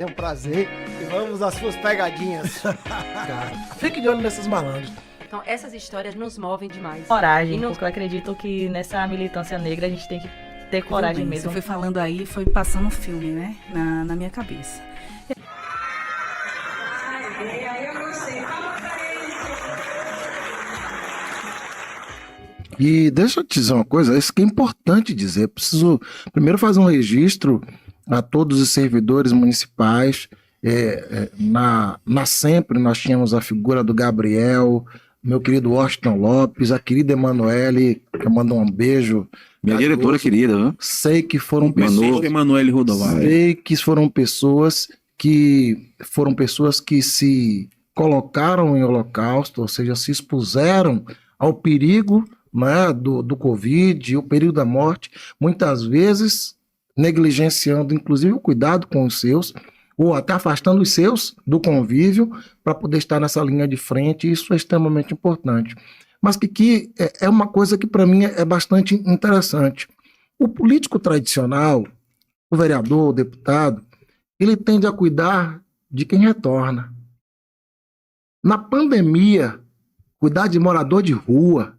É um prazer e vamos às suas pegadinhas. Cara, fique de olho nesses malandros. Então, essas histórias nos movem demais. Coragem, E não- porque eu acredito que nessa militância negra a gente tem que ter coragem Você mesmo. foi falando aí, foi passando um filme, né? Na minha cabeça. E deixa eu te dizer uma coisa, isso que é importante dizer. Preciso primeiro fazer um registro a todos os servidores municipais. Na Sempre nós tínhamos a figura do Gabriel, meu querido Washington Lopes, a querida Emanuele, que eu mando um beijo. Minha diretora querida, viu? Sei que foram Manu. pessoas. Emanuele Rodovalho. Sei que foram pessoas que se colocaram em holocausto, ou seja, se expuseram ao perigo, né, do Covid, o perigo da morte, muitas vezes negligenciando inclusive o cuidado com os seus, ou até afastando os seus do convívio para poder estar nessa linha de frente, e isso é extremamente importante. Mas que é uma coisa que para mim é bastante interessante. O político tradicional, o vereador, o deputado, ele tende a cuidar de quem retorna. Na pandemia, cuidar de morador de rua,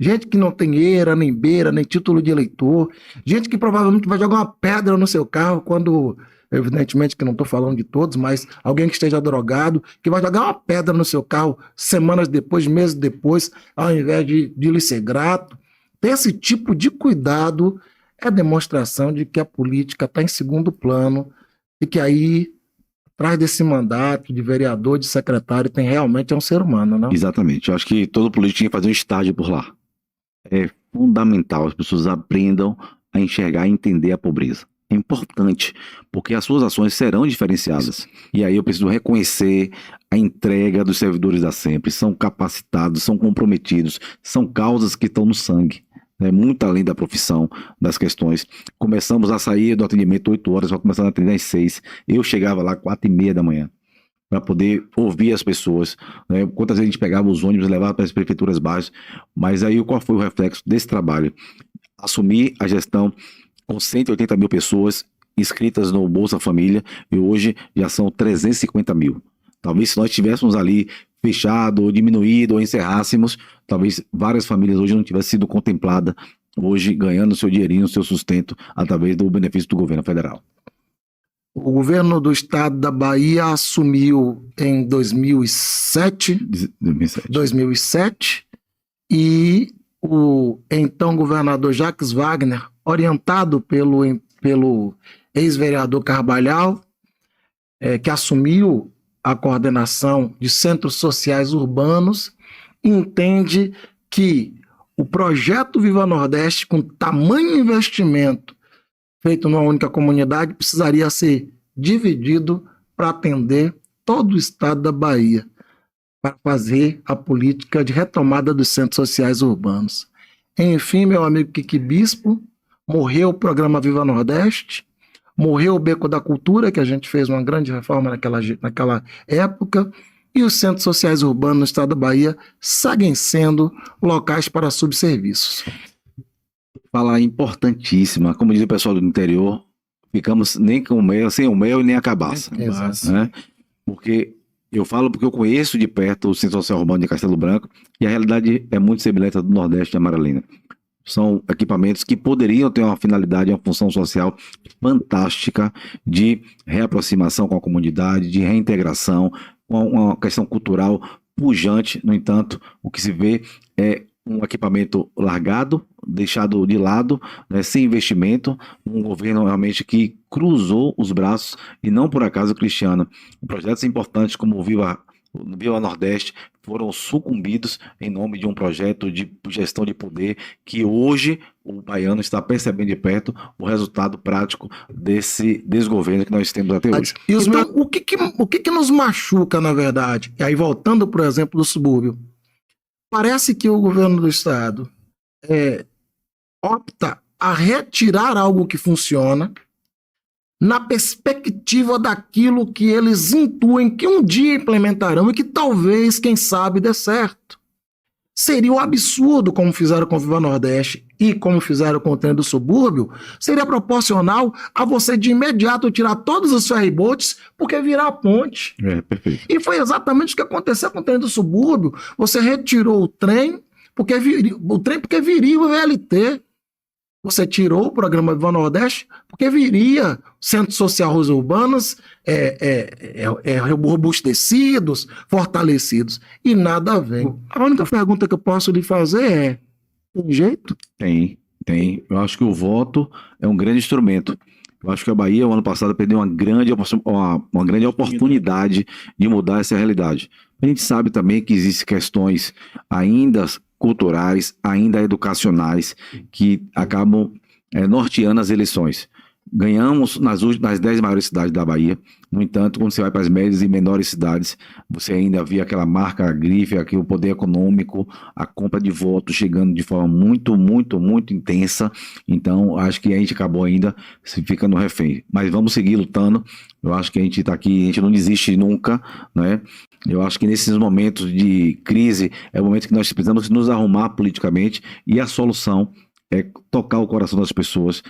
gente que não tem eira, nem beira, nem título de eleitor, gente que provavelmente vai jogar uma pedra no seu carro quando, evidentemente que não estou falando de todos, mas alguém que esteja drogado, que vai jogar uma pedra no seu carro semanas depois, meses depois, ao invés de lhe ser grato. Ter esse tipo de cuidado é demonstração de que a política está em segundo plano e que aí, atrás desse mandato de vereador, de secretário, tem realmente um ser humano, não? Exatamente. Eu acho que todo político tinha que fazer um estágio por lá. É fundamental as pessoas aprendam a enxergar e entender a pobreza. É importante, porque as suas ações serão diferenciadas. E aí eu preciso reconhecer a entrega dos servidores da Sempre. São capacitados, são comprometidos, são causas que estão no sangue. É muito além da profissão, das questões. Começamos a sair do atendimento 8 horas, só começando a atender às 6. Eu chegava lá 4h30 da manhã para poder ouvir as pessoas, né? Quantas vezes a gente pegava os ônibus e levava para as prefeituras baixas. Mas aí qual foi o reflexo desse trabalho? Assumir a gestão com 180 mil pessoas inscritas no Bolsa Família e hoje já são 350 mil. Talvez se nós tivéssemos ali fechado, ou diminuído, ou encerrássemos, talvez várias famílias hoje não tivessem sido contempladas, hoje ganhando seu dinheirinho, seu sustento, através do benefício do governo federal. O governo do estado da Bahia assumiu em 2007, 2007 e o então governador Jacques Wagner, orientado pelo ex-vereador Carvalhal, que assumiu a coordenação de centros sociais urbanos, entende que o projeto Viva Nordeste, com tamanho investimento feito numa única comunidade, precisaria ser dividido para atender todo o estado da Bahia, para fazer a política de retomada dos centros sociais urbanos. Enfim, meu amigo Kiki Bispo, morreu o programa Viva Nordeste, morreu o Beco da Cultura, que a gente fez uma grande reforma naquela época, e os centros sociais urbanos no estado da Bahia seguem sendo locais para subserviços. Fala importantíssima, como diz o pessoal do interior, ficamos nem com o mel, sem o mel e nem a cabaça. Exato. Né? Porque eu falo porque eu conheço de perto o Centro Social Urbano de Castelo Branco e a realidade é muito semelhante à do Nordeste de Amaralina. São equipamentos que poderiam ter uma finalidade, uma função social fantástica de reaproximação com a comunidade, de reintegração, uma questão cultural pujante. No entanto, o que se vê é um equipamento largado, deixado de lado, né, sem investimento, um governo realmente que cruzou os braços e não por acaso, Cristiano, projetos importantes como o Viva Nordeste foram sucumbidos em nome de um projeto de gestão de poder que hoje o baiano está percebendo de perto o resultado prático desse desgoverno que nós temos até hoje. Então, o que nos machuca, na verdade? E aí, voltando, por exemplo, do subúrbio, parece que o governo do estado opta a retirar algo que funciona na perspectiva daquilo que eles intuem que um dia implementarão e que talvez, quem sabe, dê certo. Seria um absurdo, como fizeram com o Viva Nordeste e como fizeram com o trem do subúrbio, seria proporcional a você de imediato tirar todos os ferryboats porque virar a ponte. Perfeito. E foi exatamente o que aconteceu com o trem do subúrbio. Você retirou o trem porque viria o VLT. Você tirou o programa Viva Nordeste porque viria centros social urbanos robustecidos, fortalecidos. E nada vem. A única pergunta que eu posso lhe fazer é: tem jeito? Tem. Eu acho que o voto é um grande instrumento. Eu acho que a Bahia, o ano passado, perdeu uma grande oportunidade de mudar essa realidade. A gente sabe também que existem questões ainda culturais, ainda educacionais, que acabam norteando as eleições. Ganhamos nas 10 maiores cidades da Bahia. No entanto, quando você vai para as médias e menores cidades, você ainda vê aquela marca, a grife, o poder econômico, a compra de votos chegando de forma muito, muito, muito intensa. Então, acho que a gente acabou ainda ficando refém. Mas vamos seguir lutando. Eu acho que a gente está aqui, a gente não desiste nunca, né? Eu acho que nesses momentos de crise é o momento que nós precisamos nos arrumar politicamente, e a solução é tocar o coração das pessoas,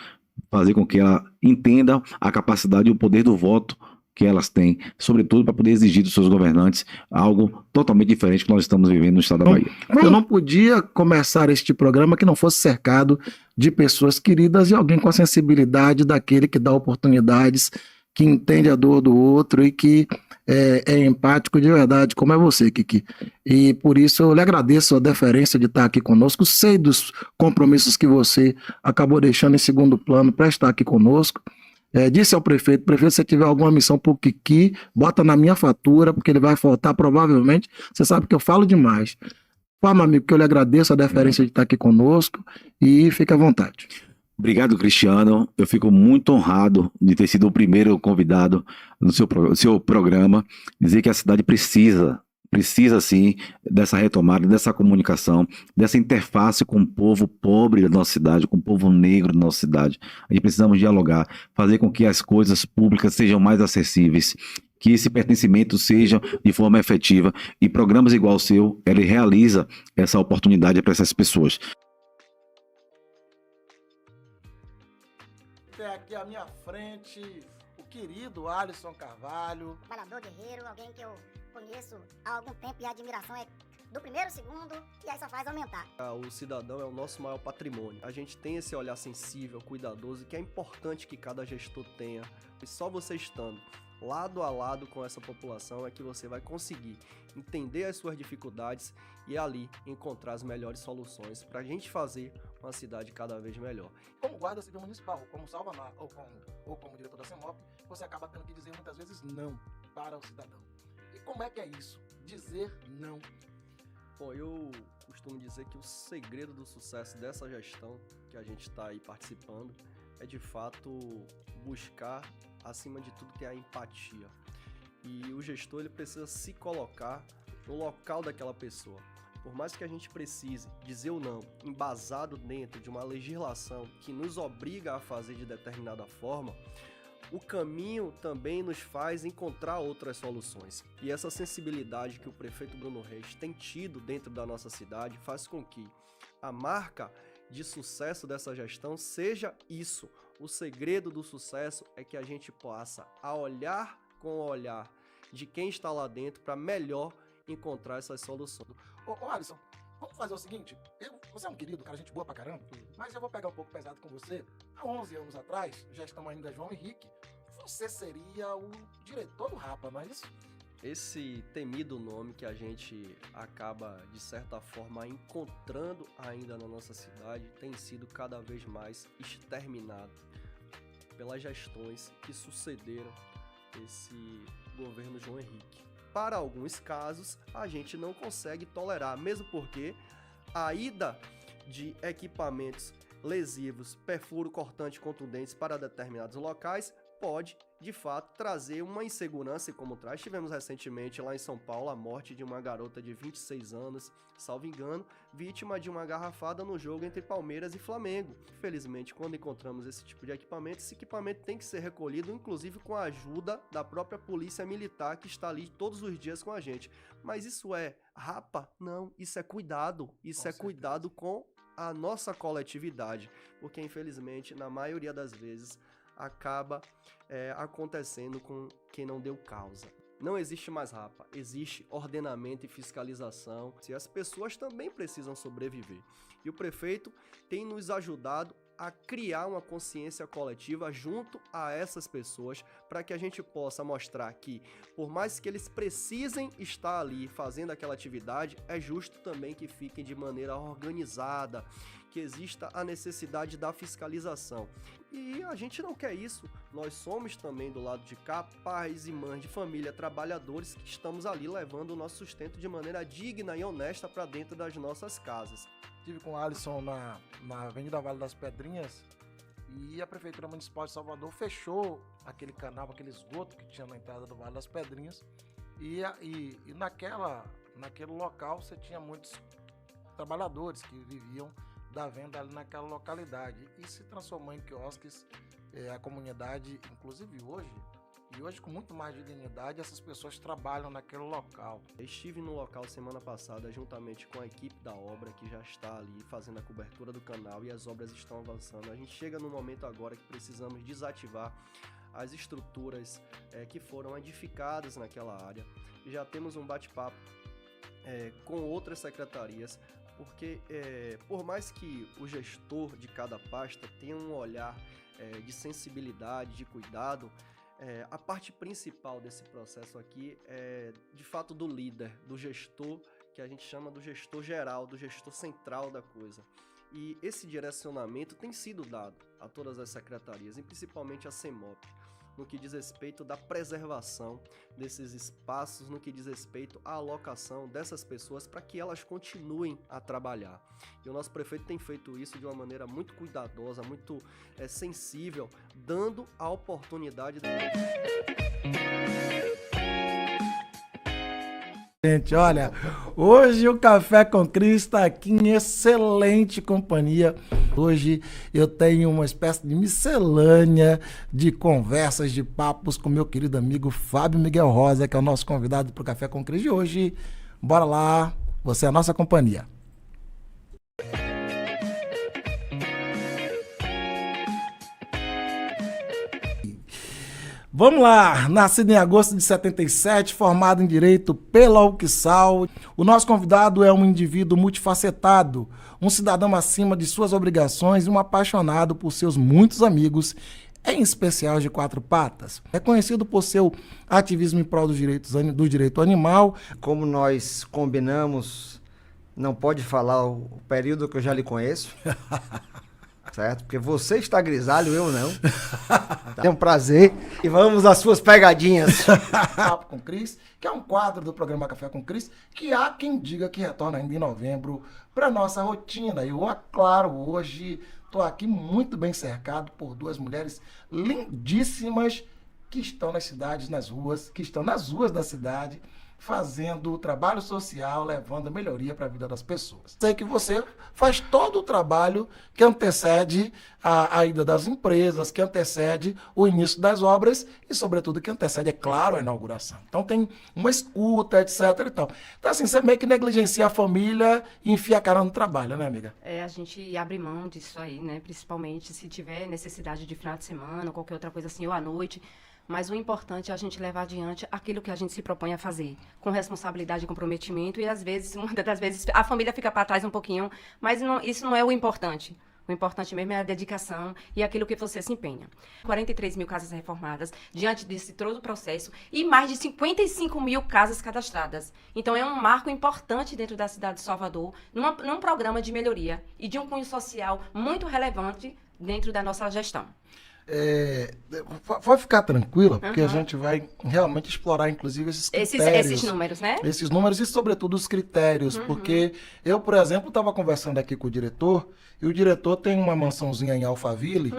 fazer com que ela entenda a capacidade e o poder do voto que elas têm, sobretudo para poder exigir dos seus governantes algo totalmente diferente que nós estamos vivendo no estado da Bahia. Eu não podia começar este programa que não fosse cercado de pessoas queridas e alguém com a sensibilidade daquele que dá oportunidades, que entende a dor do outro e que é empático de verdade, como é você, Kiki. E por isso eu lhe agradeço a deferência de estar aqui conosco. Sei dos compromissos que você acabou deixando em segundo plano para estar aqui conosco. Disse ao prefeito, se você tiver alguma missão para o Kiki, bota na minha fatura, porque ele vai faltar provavelmente. Você sabe que eu falo demais. Fala, amigo, que eu lhe agradeço a deferência de estar aqui conosco e fique à vontade. Obrigado, Cristiano. Eu fico muito honrado de ter sido o primeiro convidado no seu programa. Dizer que a cidade precisa sim dessa retomada, dessa comunicação, dessa interface com o povo pobre da nossa cidade, com o povo negro da nossa cidade. A gente precisamos dialogar, fazer com que as coisas públicas sejam mais acessíveis, que esse pertencimento seja de forma efetiva, e programas igual o seu, ele realiza essa oportunidade para essas pessoas. Tem aqui à minha frente o querido Alisson Carvalho. Trabalhador guerreiro, alguém que eu conheço há algum tempo e a admiração é do primeiro, segundo, e aí só faz aumentar. O cidadão é o nosso maior patrimônio. A gente tem esse olhar sensível, cuidadoso, que é importante que cada gestor tenha. E só você estando lado a lado com essa população é que você vai conseguir entender as suas dificuldades e ali encontrar as melhores soluções para a gente fazer uma cidade cada vez melhor. Como guarda civil municipal, como salva-mar ou como diretor da CEMOP, você acaba tendo que dizer muitas vezes não para o cidadão. E como é que é isso? Dizer não. Bom, eu costumo dizer que o segredo do sucesso dessa gestão que a gente está aí participando é de fato buscar, acima de tudo, ter a empatia. E o gestor ele precisa se colocar no local daquela pessoa. Por mais que a gente precise dizer o não, embasado dentro de uma legislação que nos obriga a fazer de determinada forma, o caminho também nos faz encontrar outras soluções. E essa sensibilidade que o prefeito Bruno Reis tem tido dentro da nossa cidade faz com que a marca de sucesso dessa gestão seja isso. O segredo do sucesso é que a gente possa olhar com o olhar de quem está lá dentro para melhor encontrar essas soluções. Ô Alisson, vamos fazer o seguinte, você é um querido, cara, gente boa pra caramba, mas eu vou pegar um pouco pesado com você. Há 11 anos atrás, gestão ainda João Henrique, você seria o diretor do Rapa, não é isso? Esse temido nome que a gente acaba, de certa forma, encontrando ainda na nossa cidade tem sido cada vez mais exterminado pelas gestões que sucederam esse governo João Henrique. Para alguns casos, a gente não consegue tolerar, mesmo porque a ida de equipamentos lesivos, perfuro cortante contundentes para determinados locais, pode, de fato, trazer uma insegurança, e como traz, tivemos recentemente lá em São Paulo a morte de uma garota de 26 anos, salvo engano, vítima de uma garrafada no jogo entre Palmeiras e Flamengo. Infelizmente, quando encontramos esse tipo de equipamento, esse equipamento tem que ser recolhido, inclusive com a ajuda da própria polícia militar que está ali todos os dias com a gente. Mas isso é rapa? Não, isso é cuidado, cuidado com a nossa coletividade, porque infelizmente, na maioria das vezes, acaba acontecendo com quem não deu causa. Não existe mais rapa, existe ordenamento e fiscalização, e as pessoas também precisam sobreviver. E o prefeito tem nos ajudado a criar uma consciência coletiva junto a essas pessoas, para que a gente possa mostrar que, por mais que eles precisem estar ali fazendo aquela atividade, é justo também que fiquem de maneira organizada, que exista a necessidade da fiscalização. E a gente não quer isso. Nós somos também, do lado de cá, pais e mães de família, trabalhadores que estamos ali levando o nosso sustento de maneira digna e honesta para dentro das nossas casas. Estive com o Alisson na Avenida Vale das Pedrinhas e a Prefeitura Municipal de Salvador fechou aquele canal, aquele esgoto que tinha na entrada do Vale das Pedrinhas e naquele local você tinha muitos trabalhadores que viviam da venda ali naquela localidade e se transformou em quiosques. A comunidade, inclusive hoje com muito mais dignidade, essas pessoas trabalham naquele local. Eu estive no local semana passada juntamente com a equipe da obra que já está ali fazendo a cobertura do canal e as obras estão avançando. A gente chega no momento agora que precisamos desativar as estruturas que foram edificadas naquela área e já temos um bate-papo com outras secretarias, porque por mais que o gestor de cada pasta tenha um olhar de sensibilidade, de cuidado, a parte principal desse processo aqui é de fato do líder, do gestor, que a gente chama do gestor geral, do gestor central da coisa. E esse direcionamento tem sido dado a todas as secretarias, e principalmente a CEMOP, no que diz respeito da preservação desses espaços, no que diz respeito à alocação dessas pessoas para que elas continuem a trabalhar. E o nosso prefeito tem feito isso de uma maneira muito cuidadosa, muito sensível, dando a oportunidade. Gente, olha, hoje o Café com Cris está aqui em excelente companhia. Hoje eu tenho uma espécie de miscelânea de conversas, de papos com meu querido amigo Fábio Miguel Rosa, que é o nosso convidado para o Café com Cris de hoje. Bora lá, você é a nossa companhia. Vamos lá, nascido em agosto de 77, formado em Direito pela UCSAL, o nosso convidado é um indivíduo multifacetado, um cidadão acima de suas obrigações e um apaixonado por seus muitos amigos, em especial de quatro patas. É conhecido por seu ativismo em prol do direito animal. Como nós combinamos, não pode falar o período que eu já lhe conheço. Certo? Porque você está grisalho, eu não. É um prazer. E vamos às suas pegadinhas. Papo com Cris, que é um quadro do programa Café com Cris, que há quem diga que retorna ainda em novembro para nossa rotina. E eu, claro, hoje estou aqui muito bem cercado por duas mulheres lindíssimas que estão nas cidades, nas ruas, que estão nas ruas da cidade, fazendo o trabalho social, levando melhoria para a vida das pessoas. Sei que você faz todo o trabalho que antecede a ida das empresas, que antecede o início das obras e, sobretudo, que antecede, é claro, a inauguração. Então, tem uma escuta, etc. e tal. Então, assim, você meio que negligencia a família e enfia a cara no trabalho, né, amiga? A gente abre mão disso aí, né? Principalmente se tiver necessidade de final de semana ou qualquer outra coisa assim, ou à noite. Mas o importante é a gente levar adiante aquilo que a gente se propõe a fazer, com responsabilidade e comprometimento, e às vezes, muitas das vezes, a família fica para trás um pouquinho, mas isso não é o importante. O importante mesmo é a dedicação e aquilo que você se empenha. 43 mil casas reformadas, diante desse todo o processo, e mais de 55 mil casas cadastradas. Então é um marco importante dentro da cidade de Salvador, num programa de melhoria e de um cunho social muito relevante dentro da nossa gestão. Pode ficar tranquila, porque a gente vai realmente explorar, inclusive, esses critérios. Esses números, né? Esses números e, sobretudo, os critérios. Porque eu, por exemplo, estava conversando aqui com o diretor, e o diretor tem uma mansãozinha em Alphaville,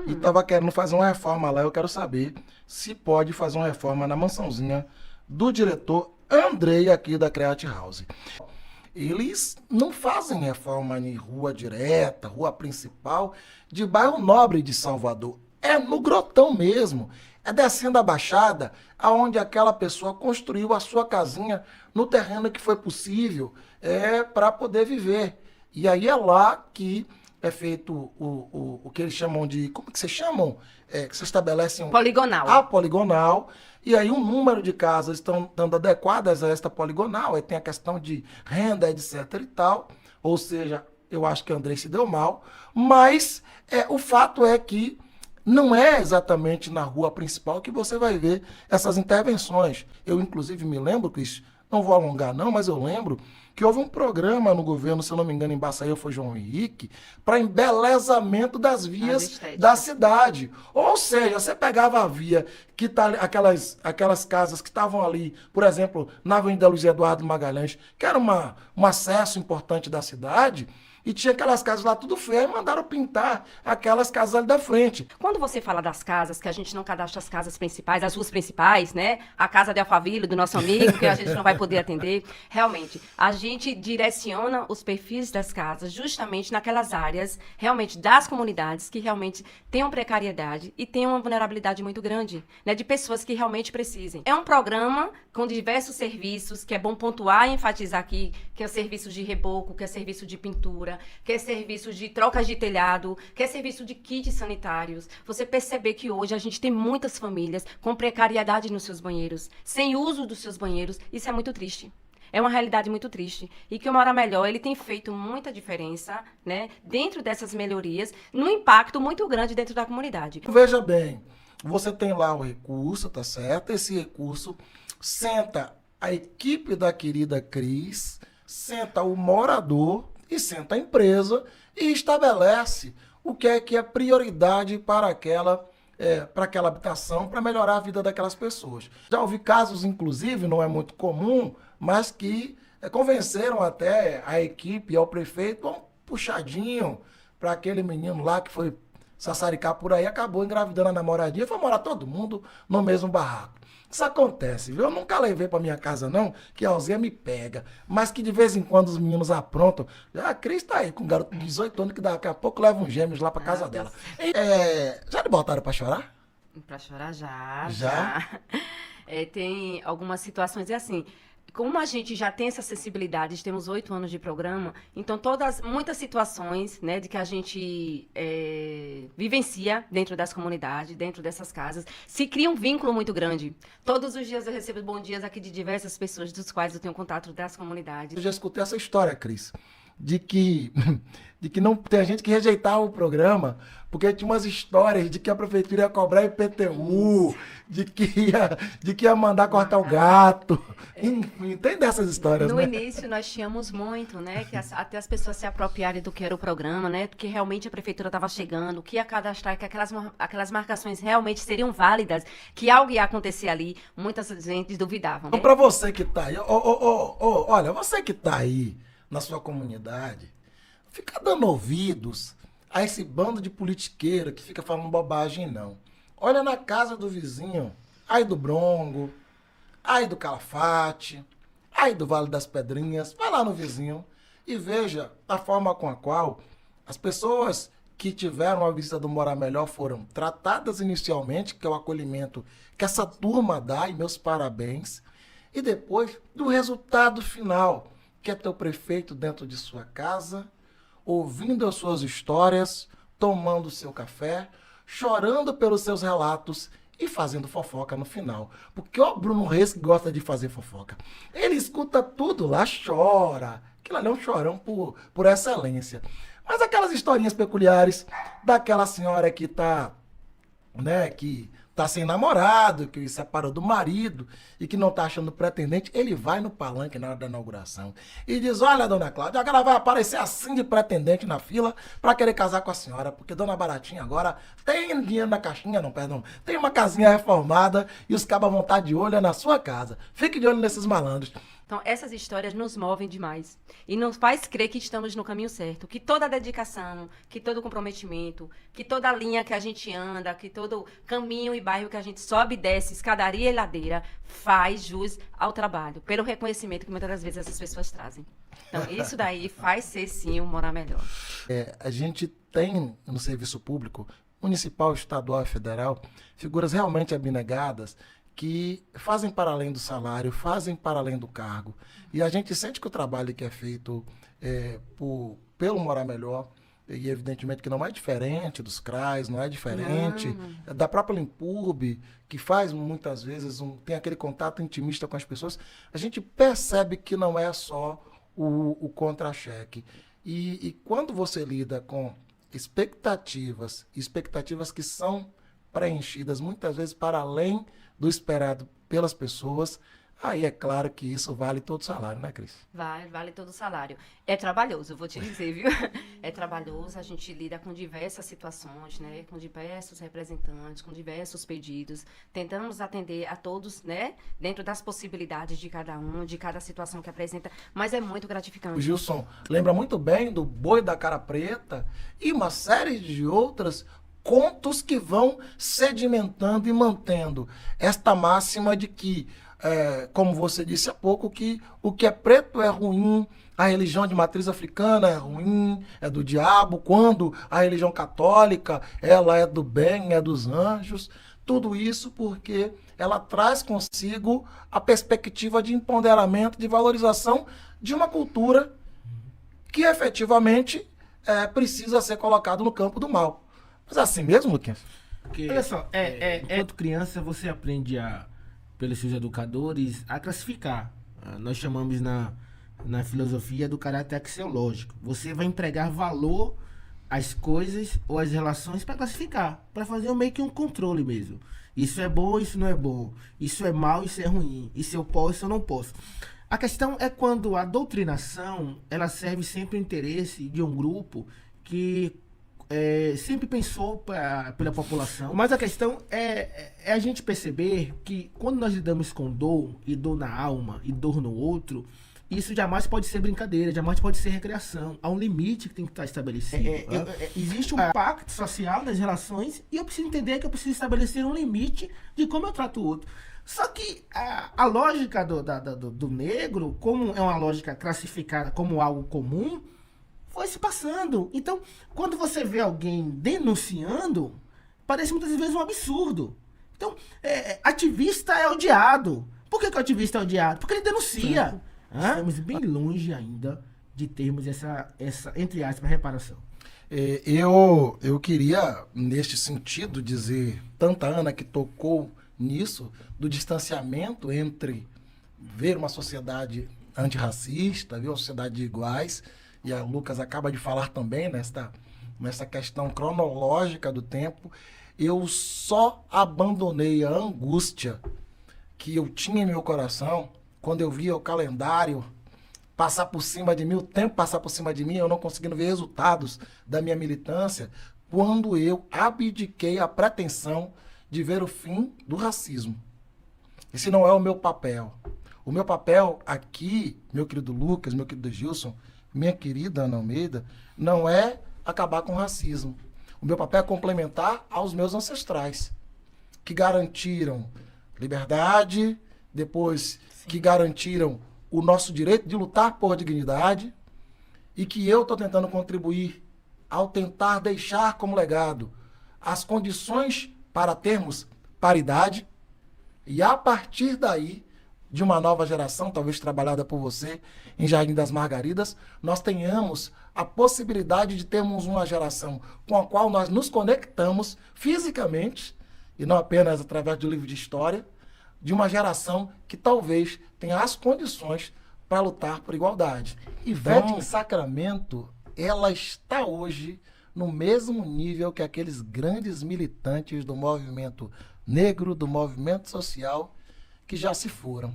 e estava querendo fazer uma reforma lá. Eu quero saber se pode fazer uma reforma na mansãozinha do diretor Andrei, aqui da Create House. Eles não fazem reforma em rua direta, rua principal, de bairro nobre de Salvador. É no Grotão mesmo. É descendo a Baixada, aonde aquela pessoa construiu a sua casinha no terreno que foi possível para poder viver. E aí é lá que é feito o que eles chamam de... Como que vocês chamam? Que se estabelecem... Poligonal. A poligonal. E aí um número de casas estão dando adequadas a esta poligonal. Aí tem a questão de renda, etc e tal. Ou seja, eu acho que o Andrei se deu mal. Mas o fato é que não é exatamente na rua principal que você vai ver essas intervenções. Eu, inclusive, me lembro, Cris, não vou alongar não, mas eu lembro que houve um programa no governo, se eu não me engano, em Baçaí, foi João Henrique, para embelezamento das vias da cidade. Ou seja, você pegava a via, que tá aquelas casas que estavam ali, por exemplo, na Avenida Luiz Eduardo Magalhães, que era um acesso importante da cidade, e tinha aquelas casas lá tudo feio, e mandaram pintar aquelas casas ali da frente. Quando você fala das casas, que a gente não cadastra as casas principais, as ruas principais, né? A casa de Alphaville, do nosso amigo, que a gente não vai poder atender. Realmente, a gente direciona os perfis das casas justamente naquelas áreas, realmente, das comunidades que realmente tenham precariedade e tenham uma vulnerabilidade muito grande, né? De pessoas que realmente precisem. É um programa com diversos serviços, que é bom pontuar e enfatizar aqui, que é serviço de reboco, que é serviço de pintura, que é serviço de trocas de telhado, que é serviço de kits sanitários. Você perceber que hoje a gente tem muitas famílias com precariedade nos seus banheiros, sem uso dos seus banheiros, isso é muito triste. É uma realidade muito triste. E que o Mora Melhor, ele tem feito muita diferença, né, dentro dessas melhorias, num impacto muito grande dentro da comunidade. Veja bem, você tem lá o recurso, tá certo? Esse recurso senta a equipe da querida Cris, senta o morador e senta a empresa e estabelece o que é prioridade para aquela habitação, para melhorar a vida daquelas pessoas. Já ouvi casos, inclusive, não é muito comum, mas que convenceram até a equipe e ao prefeito um puxadinho para aquele menino lá que foi sassaricar por aí, acabou engravidando a namoradinha e foi morar todo mundo no mesmo barraco. Isso acontece, viu? Eu nunca levei pra minha casa, não, que a Alzia me pega. Mas que de vez em quando os meninos aprontam. A Cris tá aí com um garoto de 18 anos que daqui a pouco leva uns gêmeos lá pra casa dela. Já lhe botaram pra chorar? Pra chorar já. Já? Tem algumas situações, assim, como a gente já tem essa acessibilidade, temos 8 anos de programa, então muitas situações, né, de que a gente vivencia dentro das comunidades, dentro dessas casas, se cria um vínculo muito grande. Todos os dias eu recebo bom dias aqui de diversas pessoas, dos quais eu tenho contato das comunidades. Eu já escutei essa história, Cris, de que não tem gente que rejeitava o programa porque tinha umas histórias de que a prefeitura ia cobrar IPTU, de que ia mandar cortar o gato. Enfim, tem dessas histórias, no né? início nós tínhamos muito, né, que até as pessoas se apropriarem do que era o programa, né, que realmente a prefeitura estava chegando, que ia cadastrar, que aquelas marcações realmente seriam válidas, que algo ia acontecer ali. Muitas gente duvidavam. Então, para você que tá aí, olha, você que tá aí na sua comunidade, fica dando ouvidos a esse bando de politiqueiro que fica falando bobagem, não. Olha na casa do vizinho, aí do Brongo, aí do Calafate, aí do Vale das Pedrinhas, vai lá no vizinho e veja a forma com a qual as pessoas que tiveram a visita do Morar Melhor foram tratadas inicialmente, que é o acolhimento que essa turma dá, e meus parabéns, e depois do resultado final, que é ter o prefeito dentro de sua casa, ouvindo as suas histórias, tomando o seu café, chorando pelos seus relatos e fazendo fofoca no final. Porque o Bruno Reis que gosta de fazer fofoca. Ele escuta tudo lá, chora. Aquilo ali é um chorão por excelência. Mas aquelas historinhas peculiares daquela senhora que tá tá sem namorado, que separou do marido e que não tá achando pretendente, ele vai no palanque na hora da inauguração e diz: olha, dona Cláudia, agora vai aparecer assim de pretendente na fila para querer casar com a senhora, porque dona Baratinha agora tem dinheiro na caixinha, não, perdão, tem uma casinha reformada e os cabas vão estar de olho na sua casa. Fique de olho nesses malandros. Então, essas histórias nos movem demais e nos faz crer que estamos no caminho certo, que toda a dedicação, que todo o comprometimento, que toda a linha que a gente anda, que todo caminho e bairro que a gente sobe e desce, escadaria e ladeira, faz jus ao trabalho, pelo reconhecimento que muitas das vezes essas pessoas trazem. Então, isso daí faz ser, sim, um morar melhor. A gente tem no serviço público, municipal, estadual e federal, figuras realmente abnegadas que fazem para além do salário, fazem para além do cargo. E a gente sente que o trabalho que é feito pelo Morar Melhor, e evidentemente que não é diferente dos CRAs, não é diferente da própria Limpurb, que faz muitas vezes, tem aquele contato intimista com as pessoas, a gente percebe que não é só o contra-cheque. E quando você lida com expectativas que são preenchidas muitas vezes para além do esperado pelas pessoas, aí é claro que isso vale todo o salário, né, Cris? Vale todo o salário. É trabalhoso, vou te dizer, viu? É trabalhoso, a gente lida com diversas situações, né? Com diversos representantes, com diversos pedidos. Tentamos atender a todos, né? Dentro das possibilidades de cada um, de cada situação que apresenta, mas é muito gratificante. O Gilson lembra muito bem do Boi da Cara Preta e uma série de outras contos que vão sedimentando e mantendo esta máxima de que, como você disse há pouco, que o que é preto é ruim, a religião de matriz africana é ruim, é do diabo, quando a religião católica ela é do bem, é dos anjos. Tudo isso porque ela traz consigo a perspectiva de empoderamento, de valorização de uma cultura que efetivamente precisa ser colocado no campo do mal. Mas é assim mesmo, Luquinhas? Porque, olha só, enquanto criança você aprende pelos seus educadores a classificar. Nós chamamos na filosofia do caráter axiológico. Você vai empregar valor às coisas ou às relações para classificar, para fazer meio que um controle mesmo. Isso é bom, isso não é bom. Isso é mal, isso é ruim. Isso eu posso, isso eu não posso. A questão é quando a doutrinação ela serve sempre o interesse de um grupo que sempre pensou pela população, mas a questão é a gente perceber que quando nós lidamos com dor, e dor na alma, e dor no outro, isso jamais pode ser brincadeira, jamais pode ser recreação. Há um limite que tem que estar estabelecido. Existe um pacto social nas relações e eu preciso entender que eu preciso estabelecer um limite de como eu trato o outro. Só que a lógica do negro, como é uma lógica classificada como algo comum, foi se passando. Então, quando você vê alguém denunciando, parece muitas vezes um absurdo. Então, ativista é odiado. Por que o ativista é odiado? Porque ele denuncia. Estamos bem longe ainda de termos essa entre aspas, reparação. Eu queria, neste sentido, dizer, tanta Ana que tocou nisso, do distanciamento entre ver uma sociedade antirracista, ver uma sociedade de iguais, e a Lucas acaba de falar também nessa questão cronológica do tempo. Eu só abandonei a angústia que eu tinha em meu coração quando eu via o calendário passar por cima de mim, o tempo passar por cima de mim, eu não conseguindo ver resultados da minha militância, quando eu abdiquei a pretensão de ver o fim do racismo. Esse não é o meu papel. O meu papel aqui, meu querido Lucas, meu querido Gilson, minha querida Ana Almeida, não é acabar com o racismo. O meu papel é complementar aos meus ancestrais, que garantiram liberdade, depois que garantiram o nosso direito de lutar por dignidade, e que eu estou tentando contribuir ao tentar deixar como legado as condições para termos paridade, e a partir daí, de uma nova geração, talvez trabalhada por você em Jardim das Margaridas, nós tenhamos a possibilidade de termos uma geração com a qual nós nos conectamos fisicamente, e não apenas através do livro de história, de uma geração que talvez tenha as condições para lutar por igualdade. Ivete em Sacramento, ela está hoje no mesmo nível que aqueles grandes militantes do movimento negro, do movimento social, que já se foram.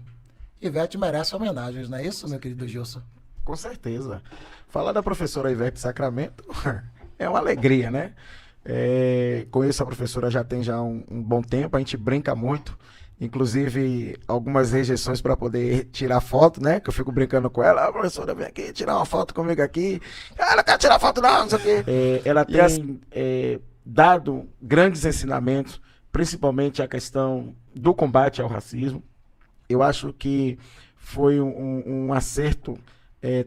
Ivete merece homenagens, não é isso, meu querido Gilson? Com certeza. Falar da professora Ivete Sacramento é uma alegria, né? Conheço a professora já tem um bom tempo, a gente brinca muito, inclusive algumas rejeições para poder tirar foto, né? Que eu fico brincando com ela, professora, vem aqui tirar uma foto comigo aqui. Ela quer tirar foto não sei o quê. Ela tem dado grandes ensinamentos, principalmente a questão do combate ao racismo. Eu acho que foi um acerto